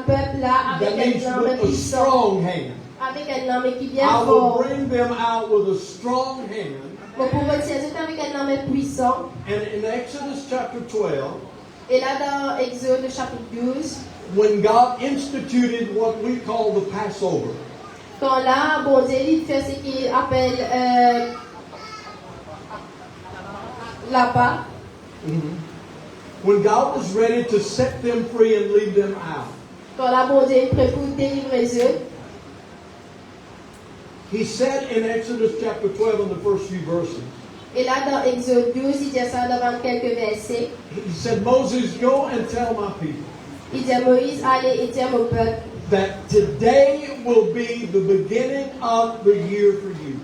peuple là That avec means un homme with a puissant, strong hand. avec un homme qui est bien I will fort. bring them out with a strong hand. Bon, pour retirer eux avec un homme puissant. And in Exodus chapter 12, Et là dans Exode chapitre 12, when God instituted what we call the Passover, quand là, bon Dieu, il fait ce qu'il appelle la Pâque. when God was ready to set them free and lead them out, Quand là, bon Dieu est prêt pour délivrer eux, He said in Exodus chapter 12 in the first few verses, Et là, dans Exode 12, il dit ça devant quelques versets. he said, Moses, go and tell my people Il dit à Moïse, allez et dire au peuple that today will be the beginning of the year for you.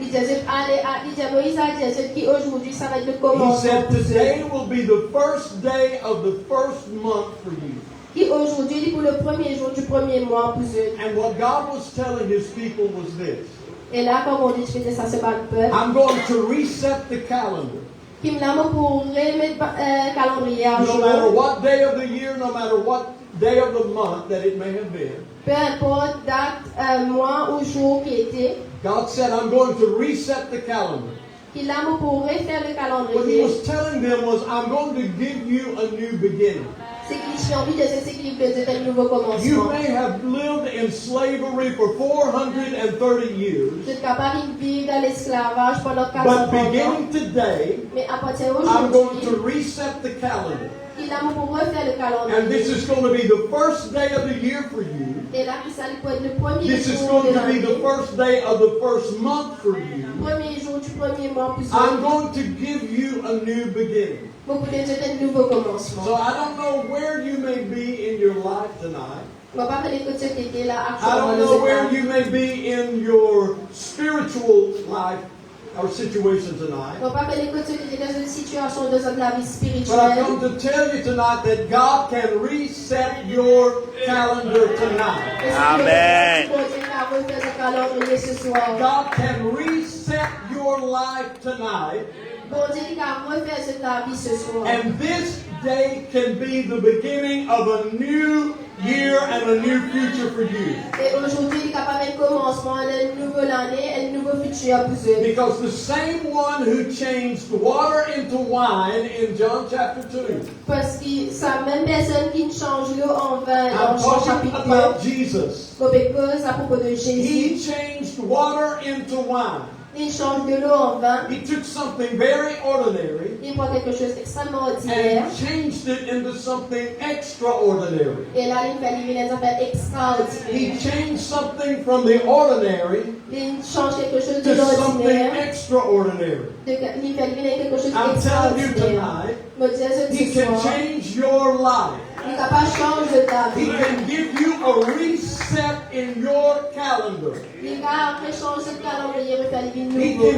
il dit à Moïse, allez dire qui aujourd'hui, ça va être le He commencement said, pour today eux. will be the first day of the first month for you. Qui aujourd'hui, il dit pour le premier jour du premier mois pour eux. And what God was telling his people was this. Et là, comme on dit, je faisais ça, c'est pas le peuple. I'm going to reset the calendar. Qui me l'a pour remettre calendrier à No matter jour. what day of the year, no matter what day of the month that it may have been. Peu importe date, mois ou jour qui était. God said, I'm going to reset the calendar. Qui l'a pour refaire le What he calendrier. was telling them was, I'm going to give you a new beginning. C'est qu'il j'ai envie de dire, c'est qu'il veut dire un nouveau You commencement. may have lived in slavery for 430 years, Vous êtes capable de vivre dans l'esclavage pendant but 430 ans. beginning today, Mais à partir I'm going to d'aujourd'hui, reset the calendar. il a pour refaire le And this calendrier. is going to be the first day of the year for you. Et là, ça peut être le premier This is jour going de to be the l'année. first day of the first month for you. Premier jour du premier mois pour I'm eux. going to give you a new beginning. Beaucoup de dire un nouveau commencement. So I don't know where you may be in your life tonight. On va pas parler de ce qui était là I actuellement. don't know where you may be in your spiritual life or situation tonight. On va pas parler de ce qui était dans une situation de la vie But I've spirituelle. come to tell you tonight that God can reset your calendar tonight. Amen. Bon Dieu va refaire le calendrier ce soir. God can reset your life tonight. Bon Dieu va refaire ta vie ce soir. And this day can be the beginning of a new year and a new future for you. Et aujourd'hui, il est capable de commencement d'une nouvelle année et un nouveau futur pour eux. Because the same one who changed water into wine in John chapter 2. Parce que c'est la même personne qui change l'eau en vin I'm dans Jean talking chapitre about 2. Jesus. Because à propos de He Jésus, changed water into wine. il change de l'eau en vin. He took something very ordinary Il prend quelque chose d'extrêmement ordinaire. and changed it into something extraordinary. Et là, il fait des affaires He extraordinaires. changed something from the ordinary Il change quelque chose to something d'ordinaire. extraordinary. Il fait quelque chose I'm telling you d'extraordinaire. tonight, Me dire He ce can soir, change your life. il est capable de changer ta He vie. can give you a reset in your calendar. Il est capable de changer le calendrier et faire des He nouveaux.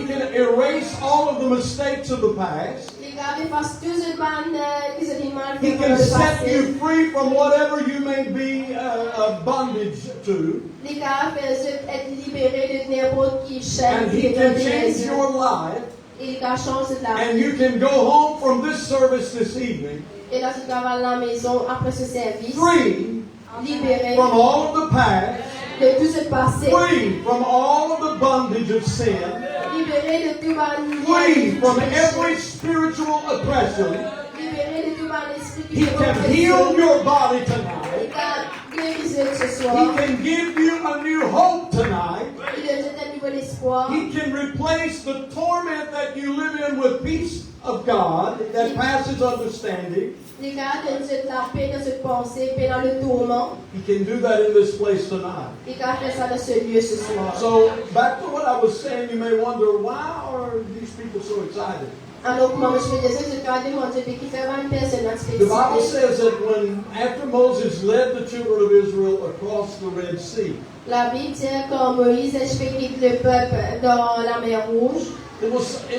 can erase all of the mistakes of the past. Il est capable de faire toutes les bandes qui se disent mal He dans can le set passé. you free from whatever you may be bondage to. Il est capable de être libéré de n'importe qui chaîne. And He can change your life. Il est capable de changer ta And vie. you can go home from this service this evening Et là, tu travailles à la maison après ce service. free Libéré from all of the past, de tout ce passé. free from all of the bondage of sin, Libéré de tout free from every spiritual oppression. Libéré de tout esprit qui He te can oppresse. heal your body Il tonight. t'a guéri ce soir. He can give you a new hope tonight. Il te donne un nouvel espoir. He can replace the torment that you live in with peace of God that passes understanding. Il est capable de te donner la paix dans cette pensée, paix dans le tourment. He can do that in this place tonight. Il est capable de faire ça dans ce lieu ce soir. So, back to what I was saying, you may wonder, why are these people so excited? Alors, comment je fais ça? Je dois demander qui fait 20 personnes à The Bible spécifique. says that after Moses led the children of Israel across the Red Sea, La Bible dit quand Moïse explique le peuple dans la mer Rouge, it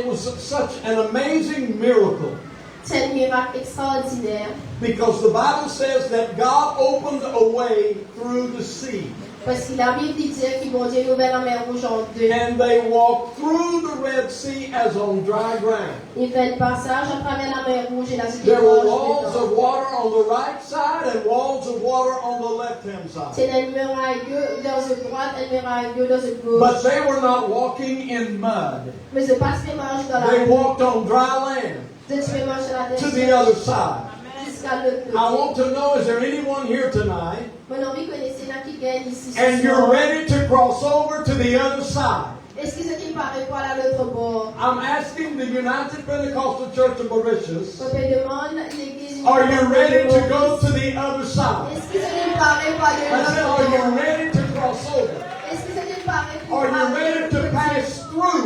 was such an amazing miracle. c'est un miracle extraordinaire. Because the Bible says that God opened a way through the sea. Parce que la Bible dit qu'ils vont Dieu ouvert la mer Rouge en deux. And they walked through the Red Sea as on dry ground. Il fait le passage à travers la mer Rouge et la cité There were rouge walls dedans. of water on the right side and walls of water on the left-hand side. C'est une muraille dans une droite, une muraille dans une But gauche. they were not walking in mud. Mais ce pas se marche dans la They rue. walked on dry land Tu peux marcher la to terre the other side. jusqu'à l'autre I côté. want to know, is there anyone here tonight Mon envie connaissez là qui gagne ici ce and you're soir. ready to cross over to the other side? Est-ce que ce qui paraît pas à l'autre bord? I'm asking the United Pentecostal Church of Mauritius, On me demande l'église. are you ready to go to the other side? Est-ce que ce qui paraît pas de I said, l'autre are you bord? ready to cross over? Est-ce que ce qui paraît pour Are moi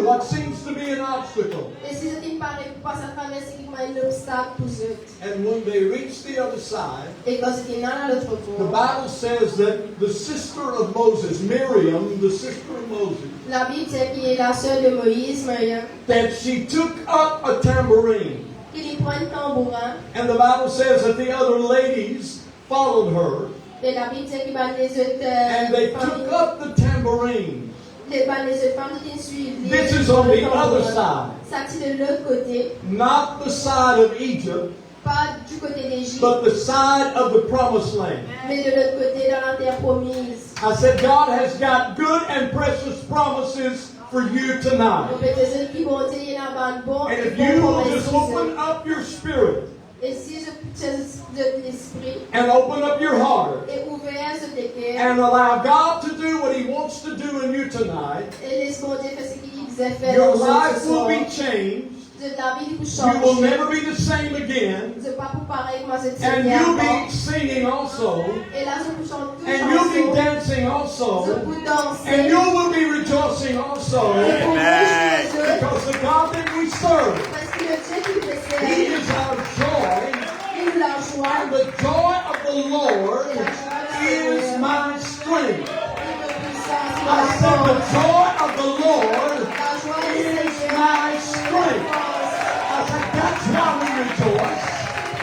what seems to be an obstacle. Et si je paraît pas à traverser un obstacle pour eux. And when they reached the other side, Et quand c'était dans l'autre the bord, Bible says that the sister of Moses, Miriam, the sister of Moses, la Bible dit qu'il est la sœur de Moïse, Maria, that she took up a tambourine. qu'il y prend un tambourin. And the Bible says that the other ladies followed her, Et la Bible dit qu'il va les autres and they took up the tambourine. les autres femmes qui suivent. This is on the other side, Ça c'est de l'autre côté, not the side of Egypt, pas du côté d'Égypte, but the side of the promised land. mais de l'autre côté dans la terre promise. I said, God has got good and precious promises for you tonight. Donc peut-être qu'ils vont dire un bon And et if bon you will promesse. just open up your spirit Et si je de l'esprit and open up your heart et ouvert sur tes cœurs and allow God to do what He wants to do in you tonight, et laisse mon Dieu faire ce qu'il faisait faire your dans life ce will soir. be changed. Ta vie pour You will changer. never be the same again. C'est pas pour pareil comme je And disais you'll avant. be singing also. Et là, je peux chanter And you'll be chanson. dancing Je also. peux danser. And you will be rejoicing also. Et pour Amen. vous, je Because the God that we serve, parce que le Dieu qui fait He servir, is our joy. il nous la joie. And the joy of the Lord is my strength. Il me puissance, I la said the force. joy of the Lord La joie du is Seigneur. my strength. I said that's why we rejoice.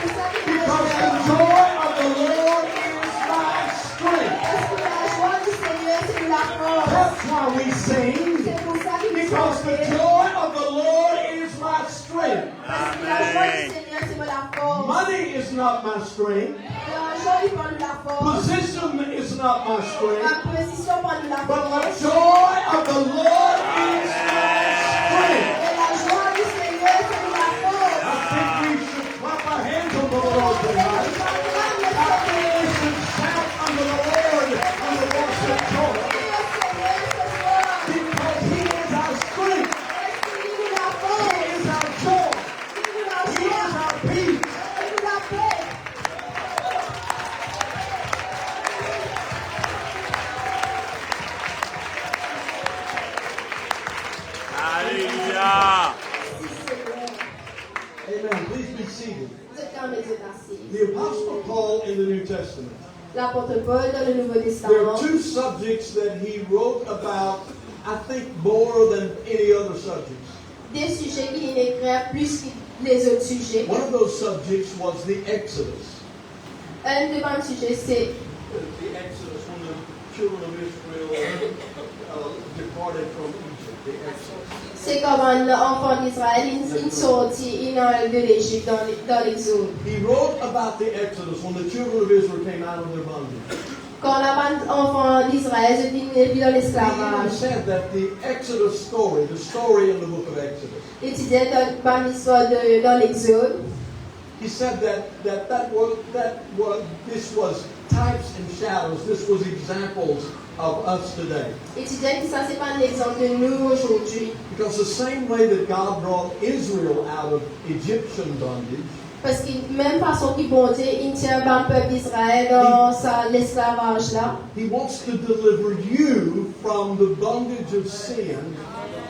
C'est ça qui me Because the fait. joy of the Lord is my strength. Parce que la joie du Seigneur, c'est la force. That's why we sing. C'est pour ça qu'il nous Because the joy of the Lord is my strength. Parce que la joie du Seigneur, c'est la force. Money is not my strength. L'argent, il prend de la force. Position is not my strength. La position prend de la But the force. joy of the Lord is my strength. Et la joie du Seigneur, c'est la force. I think we should clap our hands on the Lord tonight. I think we should shout unto the Lord and the worship joy. Because He is our strength. He is our joy. He is our peace. Hallelujah. Amen. Please be seated. Vous êtes quand même assis. The Apostle Paul in the New Testament. L'apôtre Paul dans le Nouveau There Testament, are two subjects that he wrote about, I think, more than any other subjects. des sujets qu'il écrit plus que les autres sujets. One of those subjects was the Exodus. Un des mêmes sujets, c'est The Exodus, when the children of Israel departed from Egypt. The Exodus. c'est comme un enfant d'Israël, il sortit de l'Égypte dans l'Exode. He wrote about the Exodus when the children of Israel came out of their bondage. Quand l'enfant d'Israël se vit dans He even l'esclavage, said that the Exodus story, the story in the book of Exodus, il disait dans l'histoire dans l'Exode, he said this was types and shadows. This was examples of us today. il disait que ça c'est pas un exemple de nous aujourd'hui. Because the same way that God brought Israel out of Egyptian bondage, Parce que même façon qu'il bon Dieu, il tient le peuple d'Israël dans l'esclavage là. He wants to deliver you from the bondage of sin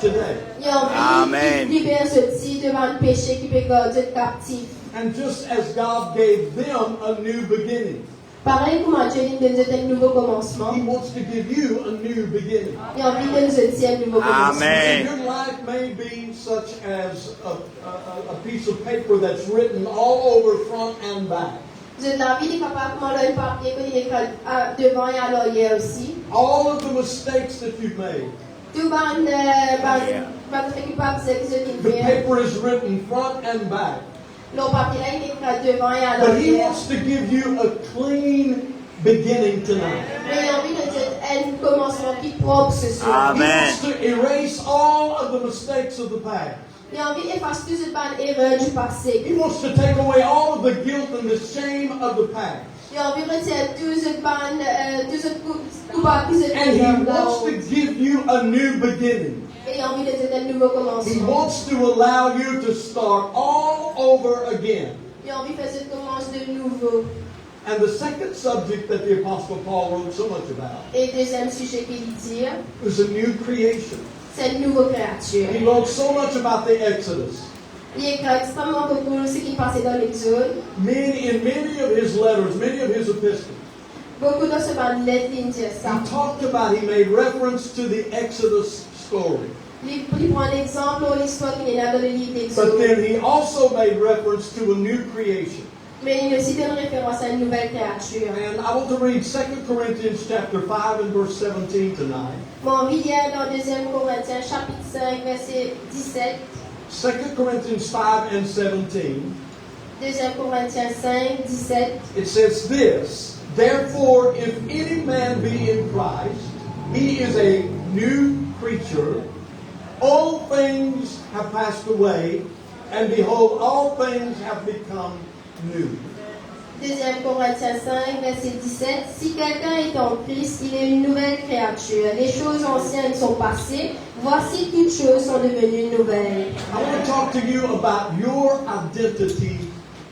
today. Il a envie Amen. de libérer ceci devant le péché qui peut garder captif. And just as God gave them a new beginning, Pareil comme Dieu nous donne un nouveau commencement, He wants to give you a new beginning. il a envie de nous donner un nouveau commencement. Amen. Your life may be such as a piece of paper that's written all over front and back. Vous avez envie de capable de un papier qu'on écrit devant et à l'arrière aussi. All of the mistakes that you've made. Tout le monde fait capable de ce The qu'il fait. paper is written front and back. Le papier là, il écrit devant et à But He l'arrière. wants to give you a clean beginning tonight. Mais il a envie de donner un commencement qui est propre ce soir. He Amen. wants to erase all of the mistakes of the past. Il a envie d'effacer toutes ces erreurs du passé. He wants to take away all of the guilt and the shame of the past. Il a envie de retirer toutes ces coupables, toutes ces And He erreurs wants to give you a new beginning. Et il a envie de donner un nouveau He commencement. wants to allow you to start all over again. Il a envie de faire ce commence de nouveau. And the second subject that the Apostle Paul wrote so much about Et deuxième sujet qu'il dit, was a new creation. C'est une nouvelle créature. He wrote so much about the Exodus. Il écrit extrêmement beaucoup de ce qui passait dans l'Exode. In many of his letters, many of his epistles, Beaucoup dans ce lettre, il dit ça. he made reference to the Exodus story. Il prend un exemple de l'histoire qui est là dans le livre But d'Exode. then he also made reference to a new creation. Mais il aussi donne référence à une nouvelle créature. And I want to read 2 Corinthians chapter 5 and verse 17 tonight. Bon, on lit hier dans 2 Corinthiens chapitre 5 verset 17. 2 Corinthians 5 and 17. 2 Corinthiens 5, 17. It says this, therefore, if any man be in Christ, he is a new creature. All things have passed away, and behold, all things have become new. 2 Corinthiens 5, verset 17. Si quelqu'un est en Christ, il est une nouvelle créature. Les choses anciennes sont passées. Voici toutes choses sont devenues nouvelles. I want to talk to you about your identity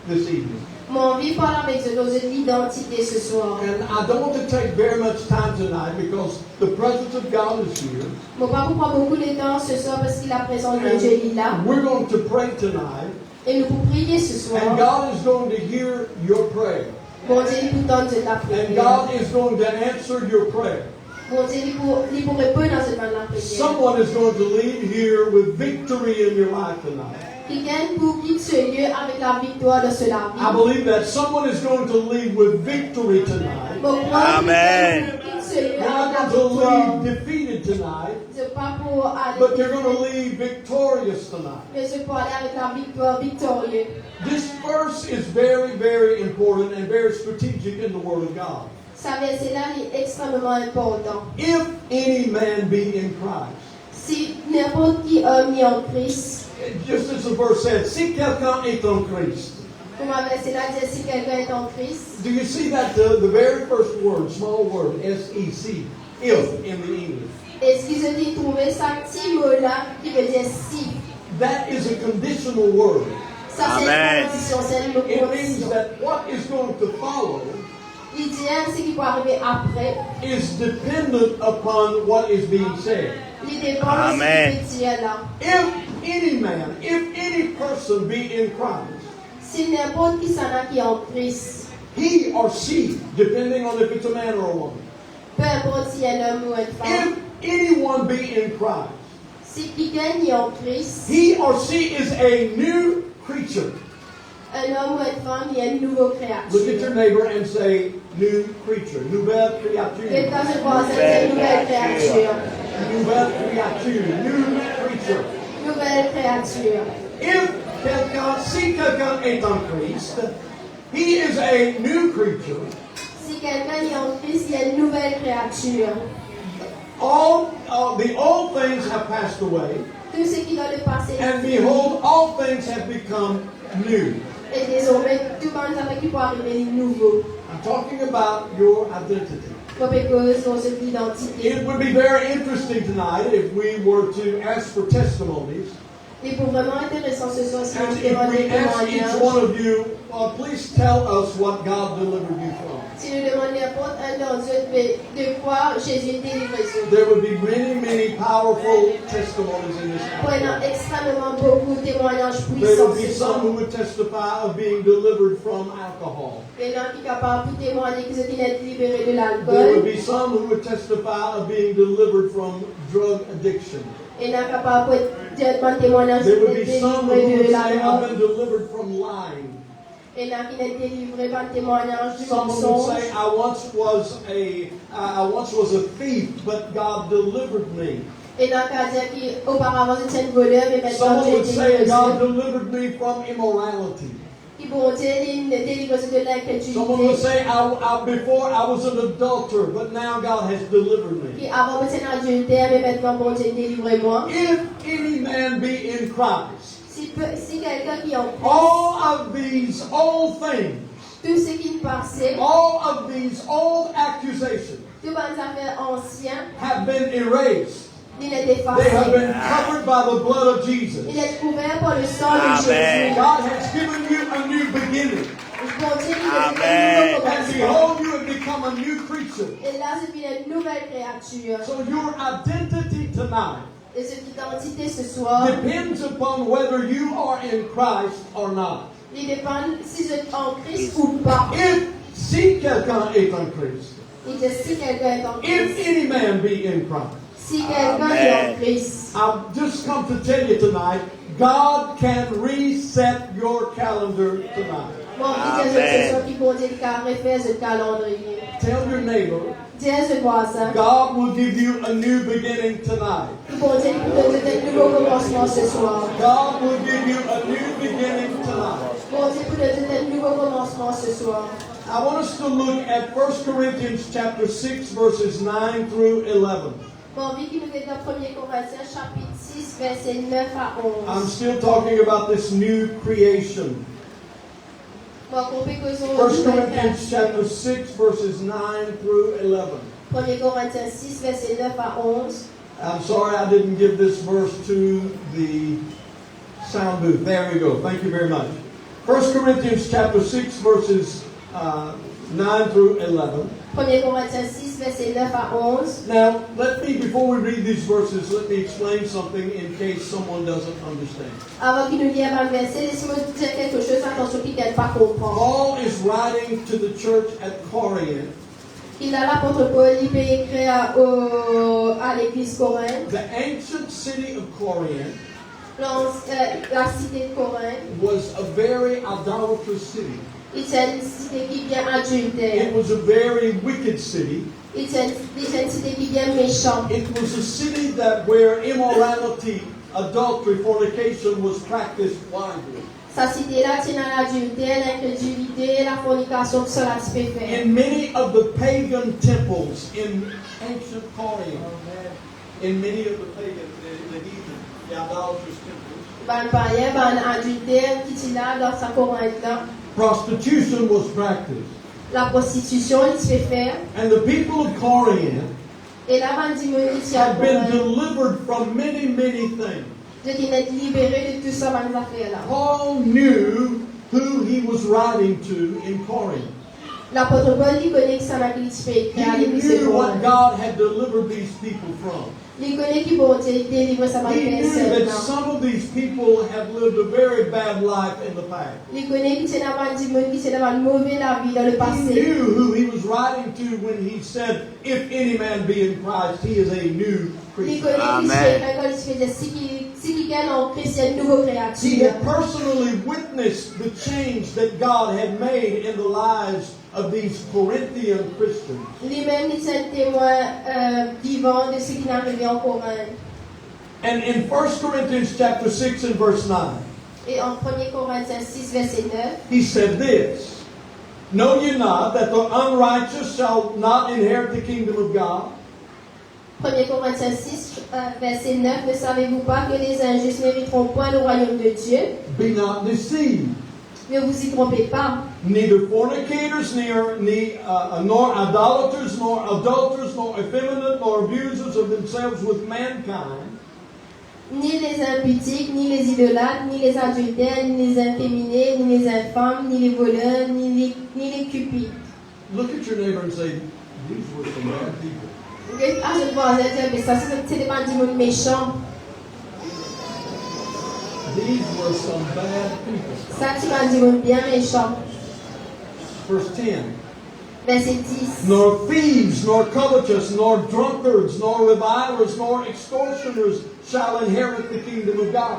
this evening. Mon envie de parler avec vous de l'identité ce soir. And I don't want to take very much time tonight because the presence of God is here. Je ne vais pas vous prendre beaucoup de temps ce soir parce que la présence de Dieu est là. We're going to pray tonight. Et nous pouvons prier ce soir. And God is going to hear your prayer. Bon Dieu, il vous donne de la And prière. God is going to answer your prayer. Bon Dieu, il pour répondre dans cette la prière. Someone is going to leave here with victory in your life tonight. Quelqu'un pour quitter ce lieu avec la victoire de cela. I believe that someone is going to leave with victory tonight. Bon, Amen. You're not going to leave defeated tonight, C'est pas pour aller. but you're going to leave victorious tonight. Mais c'est pour aller avec la victoire victorieuse. This verse is very, very important and very strategic in the Word of God. Ça verset-là est extrêmement important. If any man be in Christ, Si n'importe qui homme est en Christ, just as the verse said, si quelqu'un est en Christ. comme un verset-là dit, si quelqu'un est en Christ, Do you see that the very first word, small word, S-E-C, if in the English? est-ce qu'ils ont dit trouver ça petit mot-là qui veut dire si? That is a conditional word. Ça c'est Amen. une condition, c'est une It means condition. that what is going to follow Il dit ce qui peut arriver après, is dependent upon what is being said. il dépend de ce Amen. qu'il dit là. If any man, if any person be in Christ, Si n'importe qui s'en a qui est en Christ, he or she, depending on if it's a man or a woman, peu importe si un homme ou une femme, if anyone be in Christ, si quelqu'un est en Christ, he or she is a new creature. un homme ou une femme, il y a une nouvelle Look at your créature. neighbor and say, new creature, nouvelle créature. Quelqu'un se voit, c'est une nouvelle créature. Nouvelle créature, new creature. Nouvelle créature. Si quelqu'un est en Christ, he is a new creature. Si quelqu'un est en Christ, il y a une nouvelle créature. The old things have passed away, Tout ce qui doit le passer est and fini. behold, all things have become new. Et désormais, tout le monde savait qu'il peut arriver de nouveau. I'm talking about your identity. Comme cause dans cette identité. It would be very interesting tonight if we were to ask for testimonies. Et pour vraiment intéressant ce soir, si And on if demande we des ask each témoignages, one of you, please tell us what God delivered you from. si nous demandons n'importe un d'entre eux de quoi Jésus délivré sur There would be many, many powerful testimonies in this Pour house. il y a extrêmement beaucoup de témoignages There puissants would be ce some soir. who would testify of being delivered from alcohol. Il y en a qui sont capables de témoigner qu'ils ont été libérés de There would l'alcool. be some who would testify of being delivered from drug addiction. Il y en a qui sont capables de faire témoignage There would d'être be some who délivrés would de la say, I've drogue. been delivered from lying. Il y en a qui sont délivrés par le témoignage du Someone would mensonge. say, I once was a thief, but God delivered me. Il y en a qui disent qu'auparavant j'étais un voleur, mais maintenant Someone j'ai would été say, God délivré. delivered me from immorality. Ils pourront dire délivrés de Someone would l'incrédulité. say, before I was an adulterer, but now God has delivered me. Puis avant j'étais un adultère, mais maintenant bon Dieu délivrez-moi. If any man be in Christ, Si quelqu'un qui est en Christ, all of these old things, tout ce qui est passé, all of these old accusations toutes les affaires anciennes, have been erased. il est They have effacé. been covered by the blood of Jesus. Il est couvert par le sang de Amen. Jésus. God has given you a new beginning. Bon Dieu, il est Amen. un nouveau And commencement. behold, you have become a new creature. Et là, c'est une nouvelle créature. So your identity tonight Et cette identité ce soir, depends upon whether you are in Christ or not. il dépend si vous êtes en Christ ou pas. Si quelqu'un est en Christ, Il dit si quelqu'un est en if Christ, any man be in Christ, si quelqu'un est en Christ, I've just come to tell you tonight, God can reset your calendar tonight. bon, il dit ce soir qui vont dire qu'à refaire ce calendrier. Tell your neighbor, Dis à ce voisin, God will give you a new beginning tonight. ils vont dire que vous êtes un nouveau commencement ce soir. God will give you a new beginning tonight. Ils vont dire que vous êtes un nouveau commencement ce soir. I want us to look at 1 Corinthians chapter 6 verses 9 through 11. Bon, vu qu'il nous est dans 1 Corinthiens chapitre 6, versets 9 à 11. I'm still talking about this new creation. Bon, qu'on peut causer 1 Corinthians chapter 6 verses 9 through 11. 1 Corinthiens 6, versets 9 à 11. I'm sorry I didn't give this verse to the sound booth. There we go. Thank you very much. 1 Corinthians chapter 6 verses 9 through 11. 1 Corinthiens 6, versets 9 à 11. Now, before we read these verses, let me explain something in case someone doesn't understand. Avant qu'il nous lise un verset, laissez-moi dire quelque chose, attention qu'il ne pas comprendre. Paul is writing to the church at Corinth. Il a l'apôtre Paul, il peut écrire à l'église Corinthe. The ancient city of Corinth La cité de Corinthe, was a very idolatrous city. c'est une cité qui vient adultère. It was a very wicked city. C'est une cité qui vient méchante. It was a city where immorality, adultery, fornication was practiced widely. Sa cité-là tient à l'adultère, l'incrédulité, la fornication, tout cela se peut faire. In many of the pagan temples in ancient Corinth, in many of the pagan, the heathen, the idolatrous temples, Ban païen, ban adultère, qui est là dans sa Corinthe là. prostitution was practiced. La prostitution, il se fait faire. And the people of Corinth Et là, ban dit, moi, qui a had been delivered from many, many things. Je dis d'être libéré de tout ça, ban affaires là. Paul knew who he was writing to in Corinth. L'apôtre Paul, il connaît que ça m'a qu'il se fait écrire à He l'église de knew what Corinthe. God had delivered these people from. Il connaît qu'il va délivrer sa He knew personne. that some of these people had lived a very bad life in the past. Il connaît qu'il s'est d'avoir du monde, qu'il s'est d'avoir une mauvaise la vie dans le He passé. knew who he was writing to when he said, if any man be in Christ, he is a new Il creature. connaît qu'il se fait quand il se fait dire si quelqu'un en Christ, c'est une nouvelle He créature. had personally witnessed the change that God had made in the lives of these Corinthian Christians. Lui-même, il est un témoin vivant de ce qui est arrivé en Corinthe. And in 1 Corinthians chapter 6 and verse 9, Et en 1 Corinthiens 6, verset 9, he said this, Know ye not that the unrighteous shall not inherit the kingdom of God? 1 Corinthiens 6, verset 9, ne savez-vous pas que les injustes n'hériteront point le royaume de Dieu? Be not deceived. Ne vous y trompez pas. Neither fornicators, nor idolaters, nor adulterers, nor effeminate, nor abusers of themselves with mankind, Ni les impudiques, ni les idolâtres, ni les adultères, ni les inféminés, ni les infâmes, ni les voleurs, ni les cupides. look at your neighbor and say, these were some bad people. Ah, je vois, mais ça, c'est des bandits méchants. These were some bad people. Ça, c'est des bandits bien méchants. Verse 10. Verset 10. Nor thieves, nor covetous, nor drunkards, nor revilers, nor extortioners shall inherit the kingdom of God.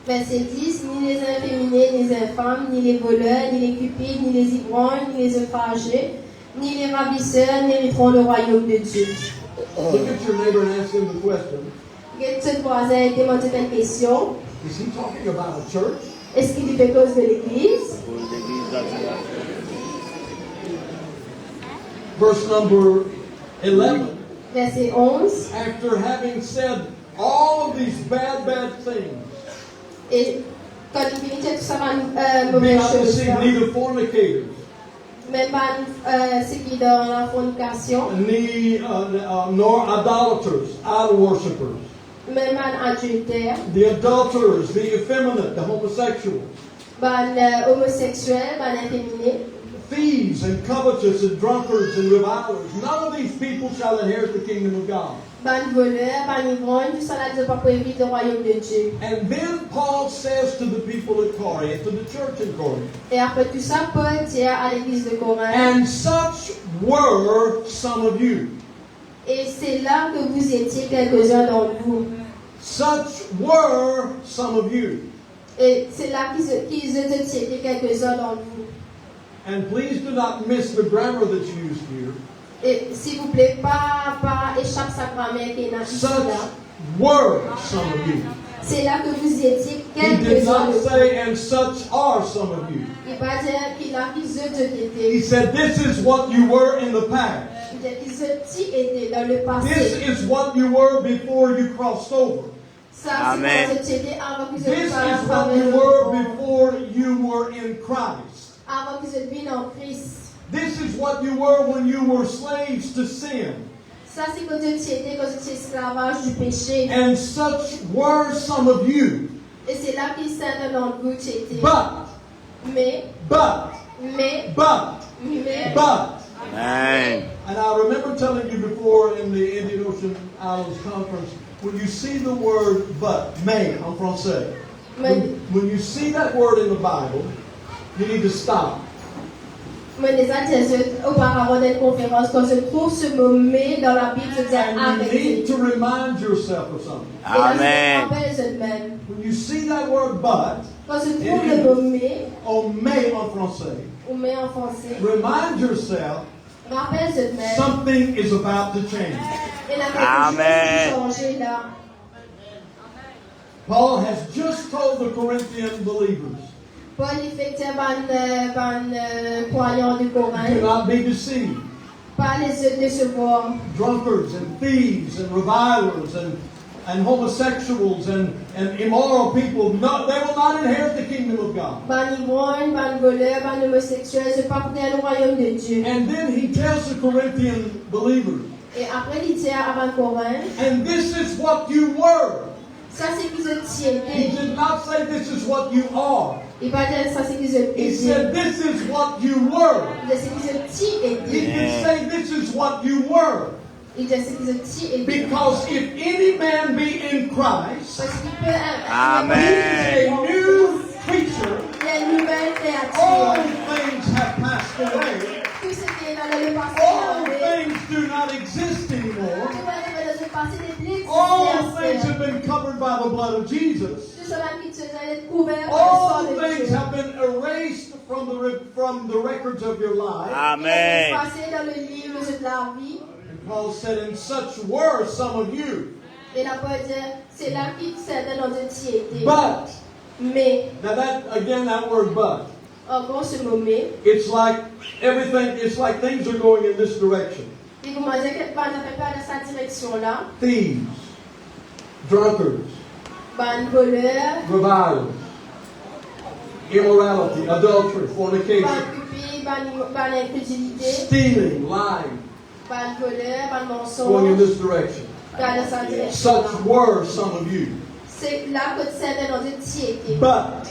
Verset 10. Ni les inféminés, ni les infâmes, ni les voleurs, ni les cupides, ni les ivrognes, ni les outragés, ni les ravisseurs n'hériteront le royaume de Dieu. Look at your neighbor and ask him the question. Ce voisin a demandé une question. Is he talking about a church? Est-ce qu'il fait cause de l'église? Verse number 11. Verset 11. After having said all of these bad things, Et quand il finit tout ça, be mauvaise not chose. deceived, neither fornicators, Même pas ce qui est dans la fornication, nor idolaters, idol worshippers, même pas adultère, the adulterers, the effeminate, the homosexuals, ban homosexuel, ban inféminé, thieves and covetous and drunkards and revilers. None of these people shall inherit the kingdom of God. Ban voleur, ban ivrogne, tout ça là Dieu pas pour éviter le royaume de Dieu. And then Paul says to the people at Corinth, to the church in Corinth, Et après tout ça, Paul dit à l'église de Corinthe, and such were some of you. et c'est là que vous étiez quelques-uns d'entre vous. Such were some of you. Et c'est là qu'ils étaient quelques-uns d'entre vous. And please do not miss the grammar that's used here. Et s'il vous plaît, pas échappe sa grammaire qui est là. Such were some of you. C'est là que vous étiez He did quelques-uns not de vous. say, and such are some of you. Il va dire qu'il a qu'ils He étaient. said, this is what you were in the past. Il dit qu'ils étaient dans le This passé. is what you were before you crossed over. Ça, c'est Amen. quand vous étiez avant qu'ils This étaient pas is what you were before you were in Christ. avant qu'ils étaient venus en Christ. This is what you were when you were slaves to sin. Ça, c'est quand vous étiez esclavage du péché. And such were some of you. Et c'est là qu'ils s'aident dans le but étaient. But, Mais, but, mais, but, but. Amen. And I remember telling you before in the Indian Ocean Islands Conference, when you see the word but, mais en français, when you see that word in the Bible, you need to stop. moi, les auparavant d'une conférence, quand je trouve ce mot mais dans la Bible, je dis And you arrêtez. need to remind yourself of something. Et là, je me Amen. rappelle ce même. When you see that word but, Quand je trouve le mot mais, or mais en français, ou mais en français, remind yourself rappelle ce même. something is about to change. Et la Amen. quelque chose qui change là. Paul has just told the Corinthian believers, Paul, il fait que croyants de do Corinthe, not be deceived. pas les décevoir. Drunkards and thieves and revilers and homosexuals and immoral people, no, they will not inherit the kingdom of God. Ban ivrogne, ban voleur, ban homosexuel, je partenaire au royaume de Dieu. And then he tells the Corinthian believers, Et après, il dit avant Corinthe, and this is what you were. ça c'est qu'ils ont He tiété. did not say this is what you are. Il va dire ça c'est qu'ils ont He été. said this is what you were. Il dit c'est qu'ils ont He été. didn't say this is what you were. Il dit c'est qu'ils ont été. Because if any man be in Christ, Parce qu'il peut Amen. he is a new creature. Il y a une nouvelle All créature. things have passed away. Tout ce qui est dans le passé, All tout things do not exist anymore. ce qui est dans le passé n'est plus All things existant. have been covered by the blood of Jesus. Tout cela qui se est couvert All par le sang de things Dieu. have been erased from the records of your life. Amen. Passé dans le livre de la vie. And Paul said, and such were some of you. Et la Paul dit, c'est là qu'il s'est dans notre tiété. But, Mais, now that word but, encore ce mot mais, it's like things are going in this direction. il vous m'a dit que ban ne fait pas dans sa direction là. Thieves, drunkards, Ban voleur, revilers, immorality, adultery, ban fornication, pupille, ban incrédulité, stealing, lying, ban voleur, ban going in mensonge, this direction. dans sa direction Such là. were some of you. C'est là que c'est dans notre tiété. But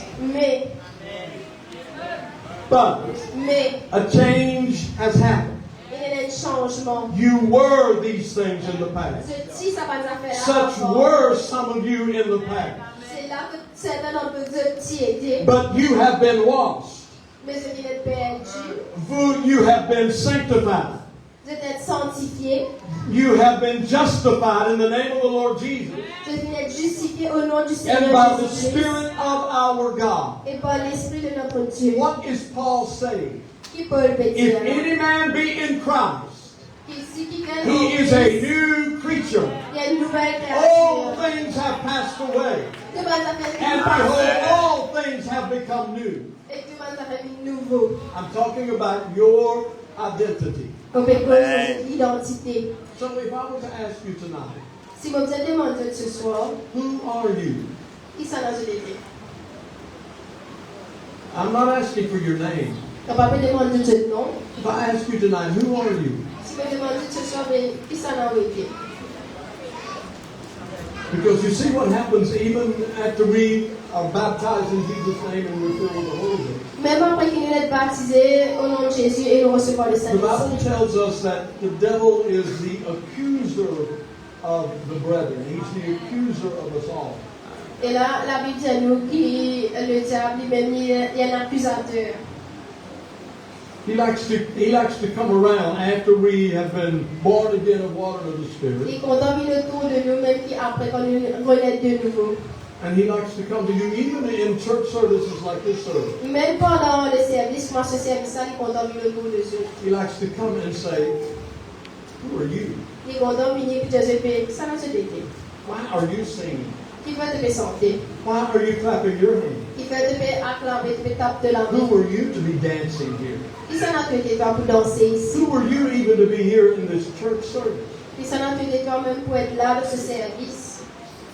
a change has happened. il y a un changement. You were these things in the past. Si ça va nous faire Such were some of you in the past. c'est là que c'est dans notre tiété. But you have been washed. Mais ce qui est perdu, You have been sanctified. vous êtes sanctifié. You have been justified in the name of the Lord Jesus Vous êtes justifié au nom du and Seigneur by the Jésus-Christ Spirit of our God. et par l'Esprit de notre Dieu. What is Paul saying? Qui Paul peut If dire? any man be in Christ, Ici, qui gagne he is a new creature. il y a une nouvelle All créature. things have passed away, Tout le monde a fait and behold, all things have become new. et tout le monde a fait nouveau. I'm talking about your identity. On peut causer l'identité. So if I were to ask you tonight, Si vous me demandez ce soir, who are you? qui sont dans une idée? I'm not asking for your name. On va pas demander de nom. If I ask you tonight, who are you? Si vous me demandez ce soir, mais qui sont dans une idée? Because you see what happens even after we are baptized in Jesus' name and we're filled with the Holy Ghost. Même après qu'il nous ait baptisés au nom de Jésus et nous recevons le The Bible Saint-Esprit. tells us that the devil is the accuser of the brethren. He's the accuser of us all. Et là, la Bible dit à nous que le diable lui-même, il est un accusateur. He likes to come around after we have been born again of water and of the Spirit. Il contamine autour de nous, même après quand nous renaître de nouveau. And he likes to come to you even in church services like this service. Même pendant le service, moi ce service-là, il contamine autour de nous. He likes to come and say, who are you? Il contamine et puis je ça va se déter. Why are you singing? Qui va te santé? Why are you clapping your hands? Qui va te acclamer, te taper de la main? Who are you to be dancing here? Qui s'en a tué toi pour danser ici? Who are you even to be here in this church service? Qui s'en a tué toi même pour être là dans ce service?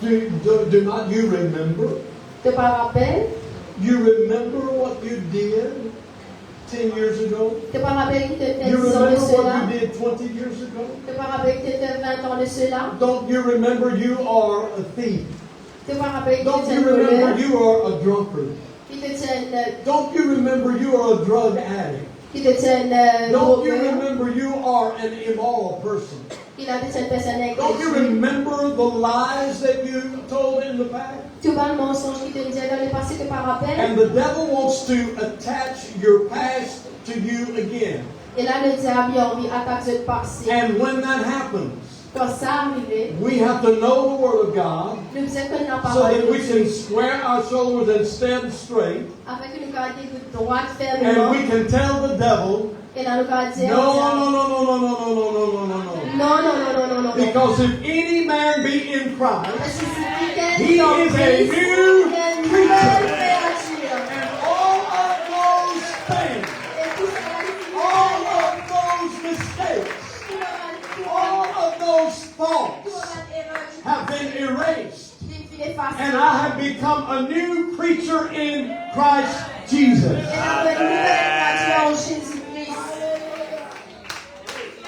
Do not you remember? Te pas rappelles? You remember what you did 10 years ago? Te pas rappelles que tu étais You 10 ans de remember cela? what you did 20 years ago? Te pas rappelles que tu étais 20 ans de cela? Don't you remember you are a thief? Te pas rappelles que Don't tu étais you un voleur? remember you are a drunkard? Qui te tiennent, Don't you remember you are a drug addict? qui te tiennent Don't you drogueur? remember you are an immoral person? Qui là te tiennent personne Don't you avec remember the lies that you told in the past? tu vois le mensonge qui te disait dans le passé, te pas rappelles? And the devil wants to attach your past to you again. Et là, le diable il a envie d'attaquer le passé. And when that happens, Quand ça arrive, we have to know the Word of God nous disons que la so parole that de we can Dieu, square our shoulders and stand straight. afin que nous gardions de droite And fermement. we can tell the devil, Et là, nous allons dire, no, no, no, no, no, no, no, no, no, no, no, no. non, non, non, non, non, non. Because if any man be in Christ, Parce que si quelqu'un he est is a Christ, new il est une nouvelle creature. créature. And all of those things, Et tout ça, all of those mistakes, all of those faults have been erased. And I have become a new creature in Christ Jesus.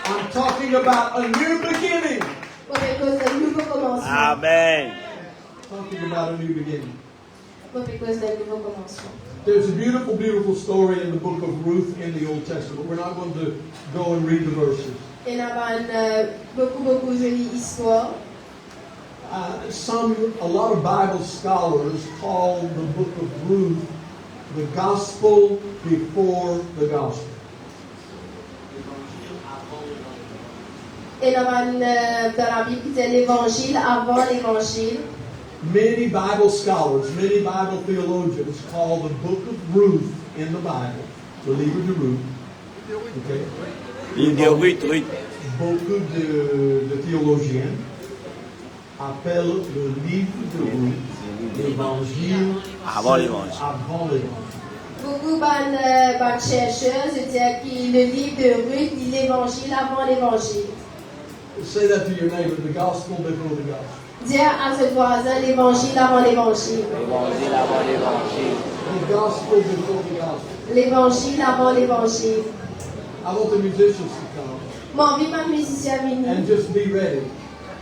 I'm talking about a new beginning. Amen. Talking about a new beginning. Commencement. There's a beautiful, beautiful story in the book of Ruth in the Old Testament. We're not going to go and read the verses. Et là, beaucoup jolies histoires. A lot of Bible scholars call the book of Ruth the gospel before the gospel. Et là, dans la Bible, c'est l'évangile avant l'évangile. Many Bible scholars, many Bible theologians call the book of Ruth in the Bible, the livre de Ruth. Okay? Livre de Ruth, Ruth. Beaucoup de théologiens appellent le livre de Ruth l'évangile Avant l'évangile. avant l'évangile. Beaucoup de chercheurs disent que le livre de Ruth dit l'évangile avant l'évangile. Say that to your neighbor, the gospel before the gospel. Dire à ce voisin l'évangile avant l'évangile. L'évangile avant l'évangile. The gospel before the gospel. L'évangile avant l'évangile. I want the musicians to come Moi, envie ma musicien and venir just be ready.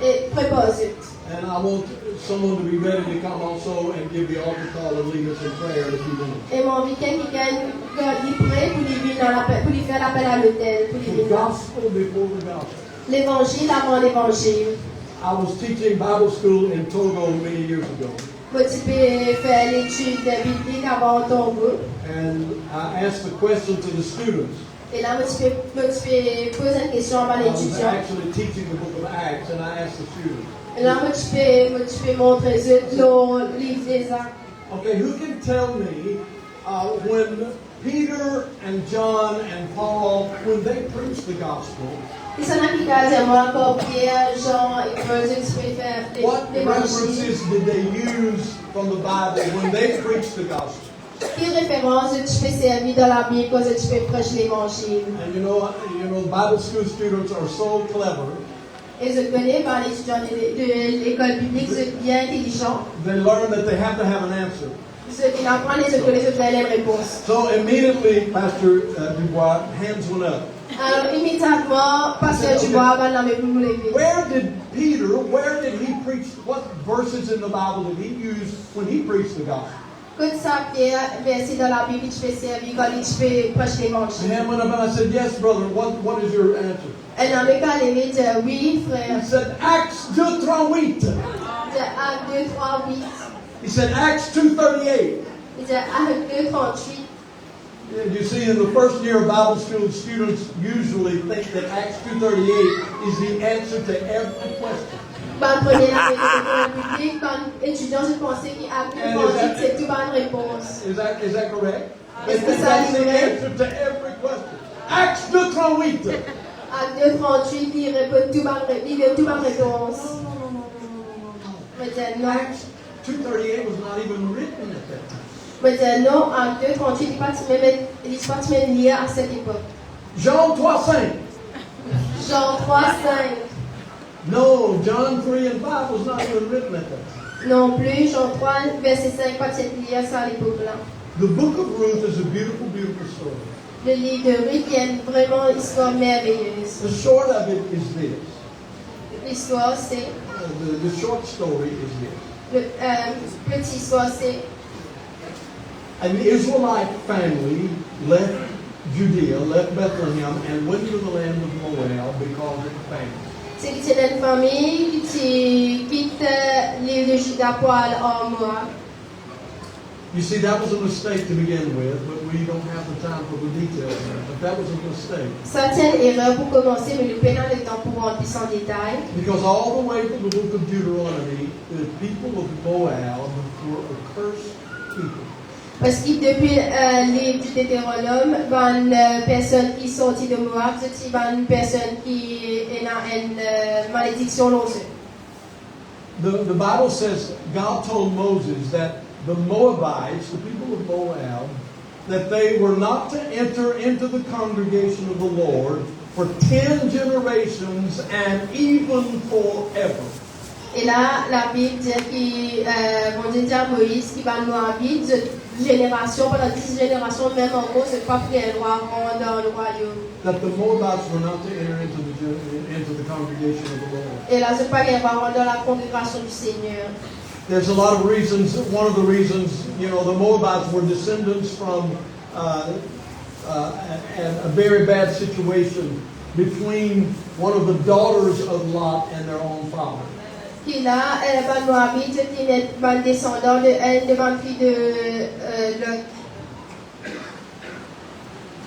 et prépose. And I want someone to be ready to come also and give the altar call and lead us in prayer in a few minutes. Et moi, envie quelqu'un qui prêt pour lui faire l'appel à l'autel. Pour lui The venir. gospel before the gospel. L'évangile avant l'évangile. I was teaching Bible school in Togo many years ago. Moi, tu peux faire l'étude biblique avant ton groupe. And I asked the question to the students. Et là, tu peux poser une question avant I was l'étudiant. actually teaching the book of Acts, and I asked the students, Et là, tu peux montrer le livre des actes. okay, who can tell me when Peter and John and Paul, when they preached the gospel, Et ça n'a pas dit moi encore Pierre, Jean et Paul, tu peux faire what l'évangile. references did they use from the Bible when they preached the gospel? Quelle référence tu peux servir dans la Bible quand tu peux prêcher l'évangile? And you know, Bible school students are so clever. Et je connais par les étudiants de l'école publique, c'est bien intelligent. They learn that they have to have an answer. Ceux qui apprennent les autres connaissent les réponses. So immediately, Pastor Dubois, hands went up. Alors immédiatement, pasteur Dubois va l'amener pour nous lever. Where did he preach? What verses in the Bible did he use when he preached the gospel? Comme ça, Pierre, verset dans la Bible, tu peux servir quand tu peux prêcher And l'évangile. then went up and I said, yes, brother, what is your answer? Elle n'a même pas levé, dit oui, He frère. said, Acts 2:38. Il dit Acte 2, 3, 8. He said, Acts 2:38. Il dit Acte 2, 38. You see, in the first year of Bible school, students usually think that Acts 2:38 is the answer to every question. Bonne première année de l'école publique, bonne étudiant, je pensais qu'Acte 2, 38, c'est toute bonne réponse. Is that correct? Est-ce que ça That's the est answer to every question. Acts 2:38. Acte 2, 38, il répond toute bonne réponse. Mais dit non. Acts 2:38 was not even written at that time. Mais dit non, Acte 2, 38, il n'est pas même lié à cette époque. Jean 3:5. Jean 3, 5. No, John 3 and 5 was not even written at that time. Non plus, Jean 3, verset 5, pas de lié à ça à l'époque-là. The book of Ruth is a beautiful, beautiful story. Le livre de Ruth, il y a vraiment une histoire merveilleuse. The short of it is this. L'histoire, c'est. The short story is this. Petite histoire, c'est. An Israelite family left Judea, left Bethlehem, and went to the land of Moab because of the famine. C'est que c'est une famille qui quitte l'île de Juda pour aller en Moab. You see, that was a mistake to begin with, but we don't have the time for the details there. But that was a mistake. Ça tient erreur pour commencer, mais le pénal est temps pour rentrer sans détail. Because all the way through the book of Deuteronomy, the people of Moab were a cursed people. Parce que depuis le livre du Deutéronome, une personne qui est sortie de Moab, c'est une personne qui est dans une malédiction dans eux. The Bible says God told Moses that the Moabites, the people of Moab, that they were not to enter into the congregation of the Lord for 10 generations and even forever. Et là, la Bible dit que Dieu dit à Moïse qu'il va nous habiter de génération, pendant 10 générations, même en gros, c'est pas pris un roi dans le royaume. That the Moabites were not to enter into the congregation of the Lord. Et là, c'est pas qu'il va rentrer dans la congrégation du Seigneur. There's a lot of reasons. One of the reasons, the Moabites were descendants from a very bad situation between one of the daughters of Lot and their own father. Puis là, Ban Moabite, c'est un descendant de ma fille de Lot.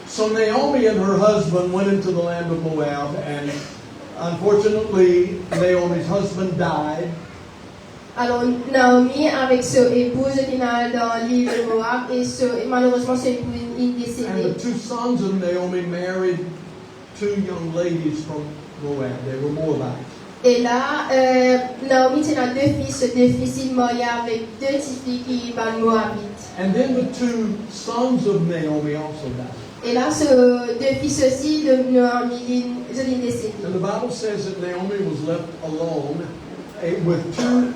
So Naomi and her husband went into the land of Moab, and unfortunately, Naomi's husband died. Alors, Naomi, avec son épouse, qui est dans l'île de Moab, et malheureusement, son épouse est And the décédée. two sons of Naomi married two young ladies from Moab. They were Moabites. Et là, Naomi tient deux fils, il marié avec deux petites filles qui sont moabites. And then the two sons of Naomi also died. Et là, ces deux fils aussi de Naomi sont décédés. And the Bible says that Naomi was left alone with two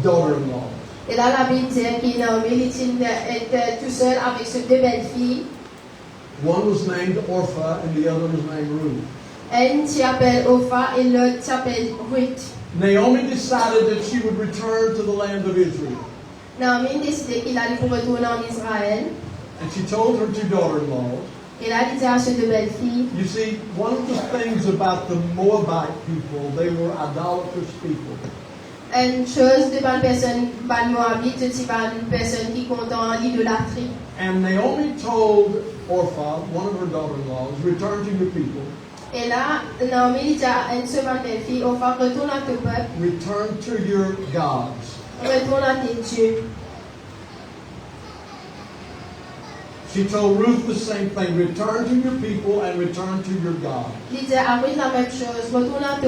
daughter-in-laws. Et là, la Bible dit que Naomi était tout seul avec ses deux belles filles. One was named Orpha and the other was named Ruth. Une s'appelle Opha et l'autre s'appelle Ruth. Naomi decided that she would return to the land of Israel. Naomi décidé qu'il allait pour retourner en Israël. And she told her two daughters-in-law, Et là, il dit à ses deux belles filles. you see, one of the things about the Moabite people, they were idolatrous people. Une chose de bonne personne, bonne moabite, c'est une personne qui compte en l'idolâtrie. And Naomi told Orpha, one of her daughter-in-laws, return to your people, Et là, Naomi dit à une seule belle fille, on va retourner à ton peuple, return to your gods. retourne à tes dieux. She told Ruth the same thing, return to your people and return to your God. Il dit à Ruth la même chose, retourne à tes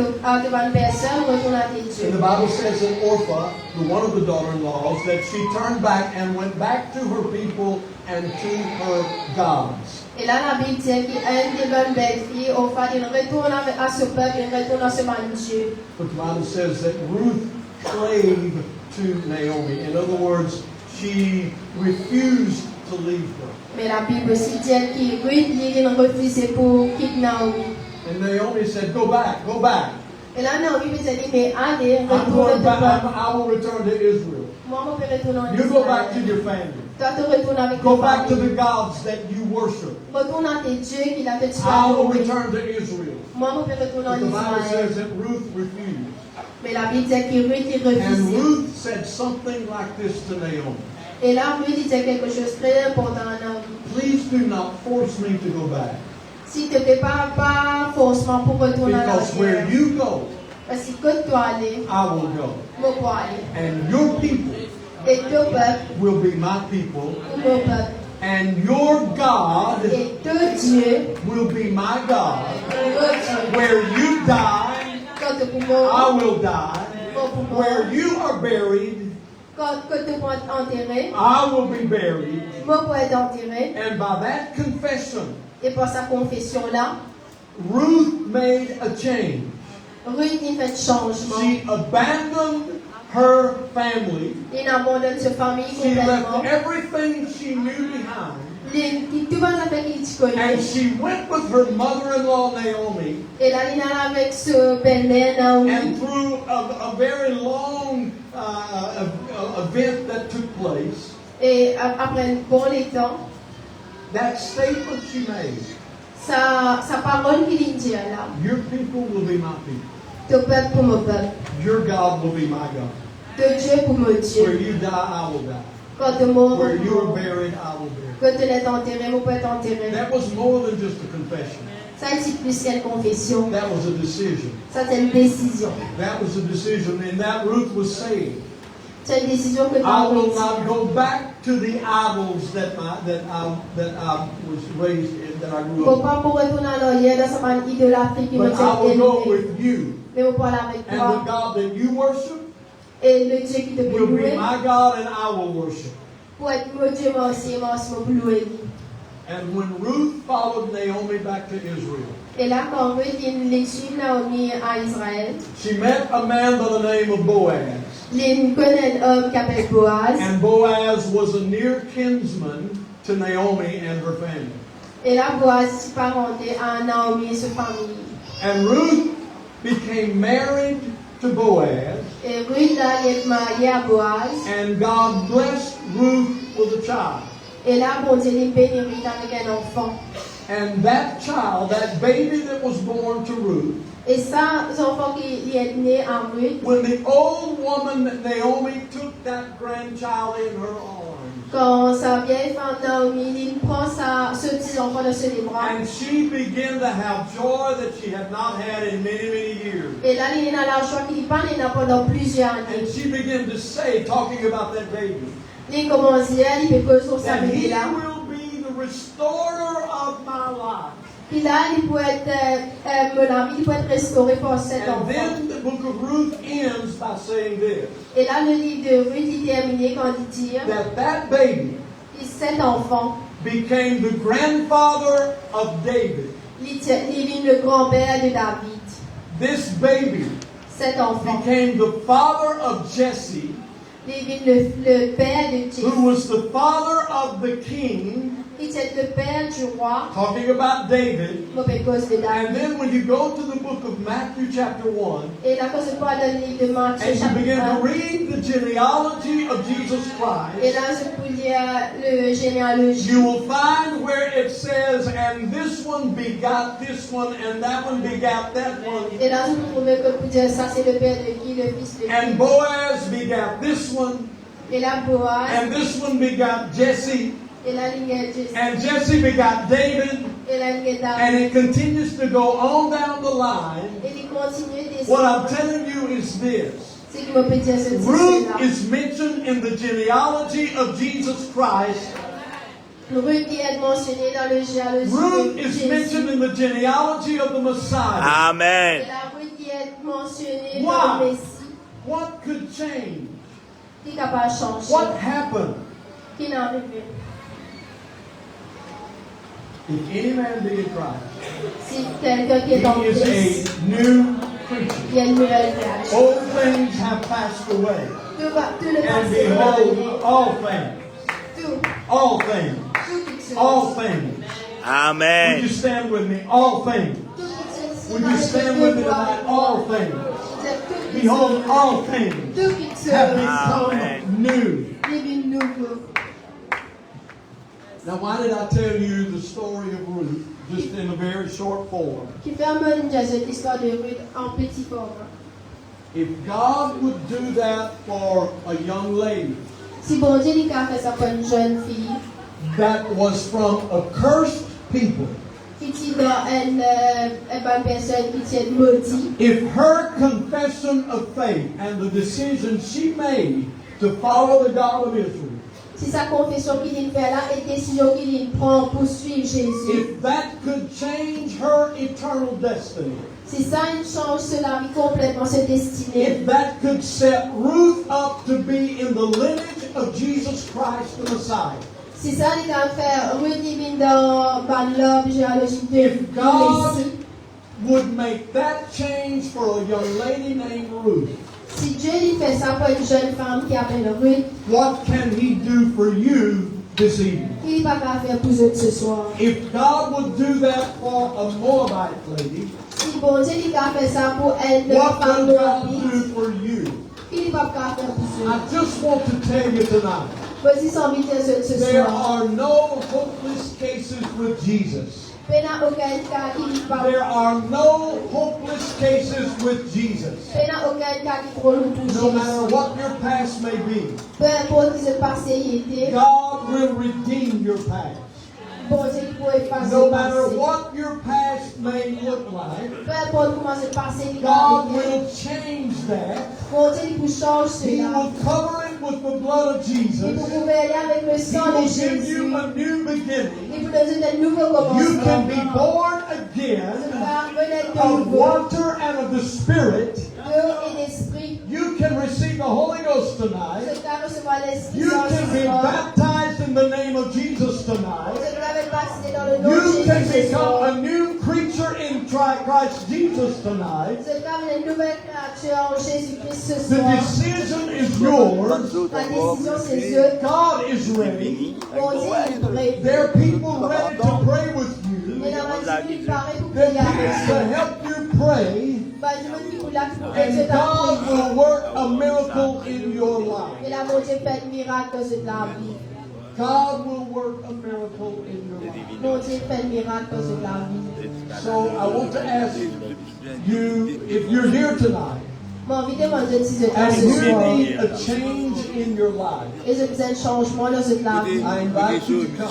bonnes personnes, retourne à tes And dieux. the Bible says that Orpha, one of the daughter-in-laws, that she turned back and went back to her people and to her gods. Et là, la Bible dit qu'une des bonnes belles filles, on va il retourne à ce peuple, il retourne à ce bon Dieu. But the Bible says that Ruth clave to Naomi. In other words, she refused to leave her. Mais la Bible aussi dit que Ruth il refusé pour quitter Naomi. And Naomi said, go back, go back. Et là Naomi lui dit mais allez, I'm retourne going de back. toi. I will return to Israel. Moi je peux retourner en You go back to Israël. your family. Toi tu retournes avec Go tes back to the familles. gods that you worship. Retourne à tes dieux qu'il a fait tuer. I will return to Israel. Moi je peux retourner en But the Bible Israël. says that Ruth refused. Mais la Bible dit que Ruth il And refusé. Ruth said something like this to Naomi. Et là Ruth il dit quelque chose de très important à Naomi. Please do not force me to go back. Si tu ne te prépares pas forcément pour retourner en Because where arrière. you go, Parce que quand tu aller, I will go. moi pour aller. And your people Et ton peuple, will be my people. mon peuple. And your God Et ton Dieu, will be my God. mon Dieu. Where you die, Quand tu peux I mourir, will die. Where you are buried, quand tu peux être enterré, I will be buried. moi pour être enterré. And by that confession, Et par sa confession-là, Ruth made a change. Ruth il fait changement. She abandoned her family. Il abandonne sa famille She left complètement. everything she knew behind. Tout le monde fait qu'il te And connaît. she went with her mother-in-law Naomi. Et là, il est avec ce belle-mère Naomi. And through a very long event that took place, Et après un bon temps, that statement she made, sa parole qu'il dit là, your people will be my people. ton peuple pour mon peuple, Your God will be my God. ton Dieu pour mon Where Dieu. you die, I will die. Quand tu mors, Where you are buried, I will bury. quand tu es enterré, mon peuple est enterré. That was more than just a confession. Ça, c'est plus qu'une confession. That was a decision. Ça, c'est une décision. That was a decision, and that Ruth was saying, C'est une décision que tu I as will prise. not go back to the idols that I was raised in, that I grew Faut up in. pas pour retourner en arrière dans sa manière idolâtrie qui me But I tient will go élevé. with you, Mais on parle avec and the toi. God that you worship Et le Dieu qui te peut will be louer. my God, and I will worship. Pour être mon Dieu, moi aussi pour louer. And when Ruth followed Naomi back to Israel, Et là, quand Ruth il suit Naomi à Israël, she met a man by the name of Boaz. il connaît un homme qui s'appelle Boaz. And Boaz was a near kinsman to Naomi and her family. Et là, Boaz s'est parenté à Naomi et sa famille. And Ruth became married to Boaz, Et Ruth là, elle est mariée à Boaz. and God blessed Ruth with a child. Et là, bon Dieu, il bénit Ruth avec un enfant. And that child, that baby that was born to Ruth, Et ça, l'enfant qui est né à Ruth, when the old woman Naomi took that grandchild in her arms, quand sa vieille femme Naomi, il prend ce petit enfant dans ses bras. and she began to have joy that she had not had in many, many years. Et là, il a la joie qu'il pas né pendant plusieurs And années. she began to say, talking about that baby, Il commence à dire, il peut que son that samedi he là. will be the restorer of my life. Puis là, il peut être, mon ami, il peut être restauré par cet And enfant. then the book of Ruth ends by saying this, Et là, le livre de Ruth il terminé quand il dit, that baby cet enfant, became the grandfather of David. il est le grand-père de David. This baby Cet enfant, became the father of Jesse, il est le père de Jésus. who was the father of the king, Il est le père du roi, talking about David. mauvais cause de And David. then when you go to the book of Matthew chapter 1, Et là, quand je parle dans le livre de Matthieu, and you begin to chapitre 1, read the genealogy of Jesus et Christ, là, je peux lire le généalogie. you will find where it says, and this one begot this one, and that one begot that one, Et là, je peux trouver que pour dire ça, c'est le père de qui, le fils de and qui. Boaz begot this one, Et là, Boaz, and this one begot Jesse, et la lignée de Jésus, and Jesse begot David, et la lignée and David. it continues to go on down the line. Et il continue de What I'm telling you is this. ce qui me peut dire ce Ruth là. is mentioned in the genealogy of Jesus Christ. Ruth qui est mentionné dans le généalogie Ruth de is Jésus. mentioned in the genealogy of the Messiah. Et Amen. la Ruth qui est mentionnée Why? dans le Messie. What could change? Qui n'a pas changé. What happened? Qui n'a arrivé. If any man be in Christ, Si quelqu'un qui est en he is Christ, a new creature. il y a une nouvelle créature. Old things have passed away, Tout le and passé est behold, terminé. all things Tout. All things. Toutes choses. All things. Would Amen. you stand with me? All things. Toutes choses. Would you stand with me tonight? All things. Behold, all things Toutes have choses. become Amen. new. Deviennent nouveaux. Now, why did I tell you the story of Ruth just in a very short form? Qui ferme cette histoire de Ruth en petit format. If God would do that for a young lady Si bon Dieu lui a fait ça pour une jeune fille that was from a cursed people, qui est dans une personne qui est maudite, if her confession of faith and the decision she made to follow the God of Israel, si sa confession qu'il fait là et décision qu'il prend pour suivre Jésus, if that could change her eternal destiny, si ça une change cela vie complètement se destiner, if that could set Ruth up to be in the lineage of Jesus Christ the Messiah, si ça il a fait Ruth divine dans l'homme généalogique de if God Messie, would make that change for a young lady named Ruth, si Dieu lui fait ça pour une jeune femme qui s'appelle Ruth, what can He do for you this evening? il va pas faire pour eux ce soir. If God would do that for a Moabite lady, Si bon Dieu lui a fait ça pour une what femme will God moabite, do for you? il va pas faire pour eux. I just want to tell you tonight, Voici son invité ce there soir. are no hopeless cases with Jesus. Il n'y a aucun cas qui ne parle There pas. are no hopeless cases with Jesus. Il n'y a aucun cas qui trop lourd pour No matter Jésus. what your past may be, Peu importe ce passé il était, God will redeem your past. bon Dieu il pourrait effacer No le matter passé. what your past may look like, Peu importe comment ce passé il God a été, will change that. bon Dieu il peut changer He cela. will cover it with the blood of Il Jesus. peut couvrir avec le He sang de will give Jésus. you a new beginning. Il peut donner de nouveaux You commencements. can be born Ce again va renaître de of nouveau, water and of the Spirit. d'eau et d'esprit. You can receive the Holy Ghost Ce tonight. va recevoir l'esprit You Saint can ce be soir. baptized in the name of Jesus Ce tonight. va être baptisé dans le nom de You can Jésus ce become soir. a new creature in Christ Jesus tonight. Ce va être une nouvelle créature en Jésus-Christ ce The soir. decision is yours. La décision c'est eux. God is ready. Bon Dieu est prêt. There are people ready to pray with you. Mais dans ma vie, il paraît pour They're prier people avec to eux. help you pray. Bah, je me dis pour la prière, And God will work a miracle in your life. et là, mon Dieu fait un miracle dans cette la vie. God will work a miracle in your life. Mon Dieu fait un miracle dans cette la vie. So I want to ask you, if you're here tonight Mon envie de demander si je and ce you soir. need a change in your life, Et j'ai besoin de changement dans cette la vie. I invite you to come.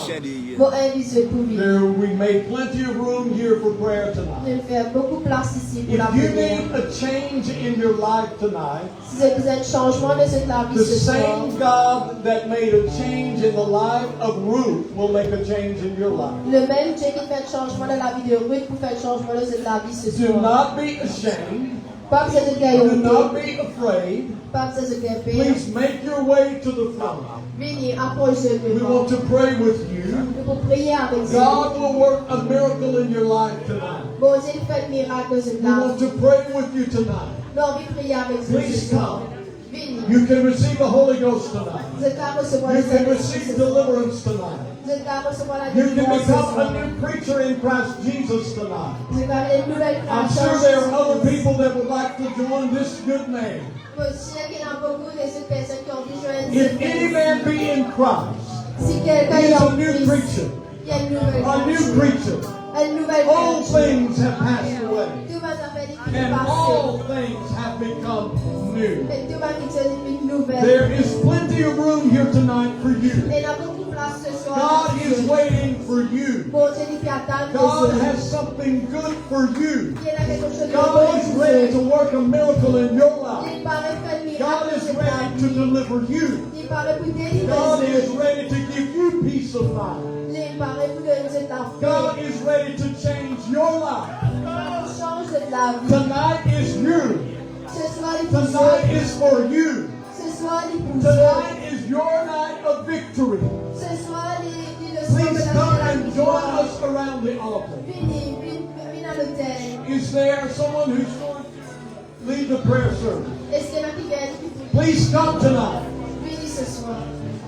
Vos invités pour vivre. There, we made plenty of room here for prayer tonight. Je vais faire beaucoup de place ici pour If la you prière. need a change in your life tonight, Si j'ai besoin de changement dans cette la vie the ce soir. same God that made a change in the life of Ruth will make a change in your life. Le même Dieu qui fait un changement dans la vie de Ruth pour faire un changement dans cette la vie ce Do soir. not be ashamed. Pas besoin de Do gagner. not be afraid. Pas besoin de gagner. Please make your way to the front. Venez, approchez We de want moi. to pray with you. Nous pouvons prier avec vous. God will work a miracle in your life tonight. Bon Dieu fait un miracle dans cette We la want vie. to pray with you tonight. Nous avons envie de prier avec vous Please ce soir. come. Venez. You can receive the Holy Ghost tonight. Vous êtes à recevoir You le can Saint-Esprit receive ce soir. deliverance tonight. Vous êtes à recevoir la You can délivrance ce become soir. a new creature in Christ Jesus tonight. Vous êtes à une nouvelle I'm création. sure there are other people that would like to join this good name. Je sais qu'il y a beaucoup de ces personnes qui ont besoin de If any man be in Christ, Si quelqu'un he est is en a new Christ, creature. il y a une nouvelle A new création. creature. Une nouvelle All création. things have passed away, Tout va s'affaire qui est and passé. all things have become new. Et tout va qui se une nouvelle. There is plenty of room here tonight for you. Et il y a beaucoup de place ce soir. God is waiting for you. Bon Dieu qui attend God que has something good for you. il y a quelque chose de God bon is pour ready to vous. work a miracle in your life. Il paraît faire un God miracle is dans ta ready to vie. deliver you. Il paraît pour délivrer God vous. is ready to give you peace of mind. Il paraît pour donner la God paix. is ready to change your life. Il change de la vie. Tonight is you. Ce soir, il pour Tonight vous. is for you. Ce soir, il pour vous. Tonight is your night of victory. Ce soir, il le soir de Please la come la and join victoire. us around the altar. Venez à l'hôtel. Is there someone who's going to lead the prayer service? Est-ce qu'il y en a qui viennent qui vous Please come tonight. venez ce soir?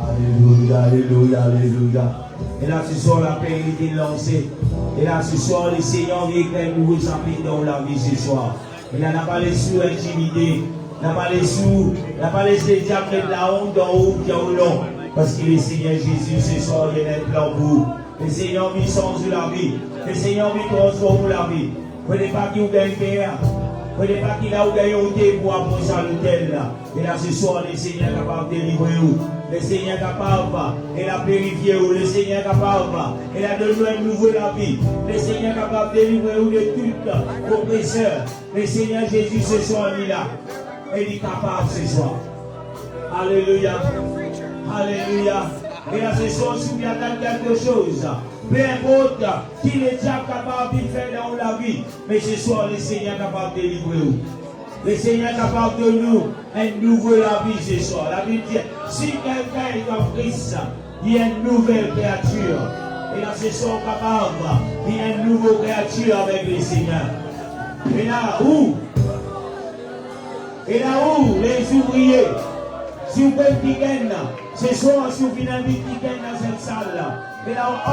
Alléluia, alléluia, alléluia. Et là, ce soir, la paix est lancée. Et là, ce soir, le Seigneur vient avec un nouveau chapitre dans la vie ce soir. Et là, n'a pas laissé intimider. N'a pas laissé le diable mettre la honte dans haut, bien au long. Parce que le Seigneur Jésus, ce soir, il y a un plan pour vous. Le Seigneur vit sans la vie. Le Seigneur vit transforme la vie. Vous ne pas qui vous gagne père. Vous ne pas qu'il a gagné au thé pour approcher à l'hôtel là. Et là, ce soir, le Seigneur est capable de délivrer vous. Le Seigneur est capable et la purifier vous. Le Seigneur est capable et la donner une nouvelle vie. Le Seigneur est capable de délivrer vous de toute oppresseur. Le Seigneur Jésus, ce soir, il est là. Et il est capable ce soir. Alléluia. Alléluia. Et là, ce soir, si vous attendez quelque chose, peu importe qui est déjà capable de faire dans la vie, mais ce soir, le Seigneur est capable de délivrer vous. Le Seigneur est capable de nous une nouvelle vie ce soir. La Bible dit, si quelqu'un est en Christ, il y a une nouvelle créature. Et là, ce soir, capable, il y a une nouvelle créature avec le Seigneur. Et là où les ouvriers, si vous faites le week-end, ce soir, si vous venez le week-end dans cette salle, et là,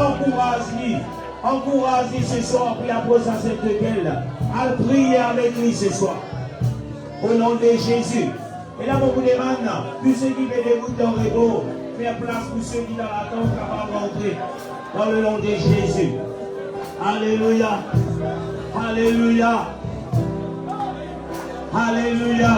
encouragez ce soir, puis après ça, cette gueule, à prier avec lui ce soir. Au nom de Jésus. Et là, vous demande, tous ceux qui veulent des dans le dos, faire place pour ceux qui dans l'attente capables d'entrer. Dans le nom de Jésus. Alléluia. Alléluia. Alléluia.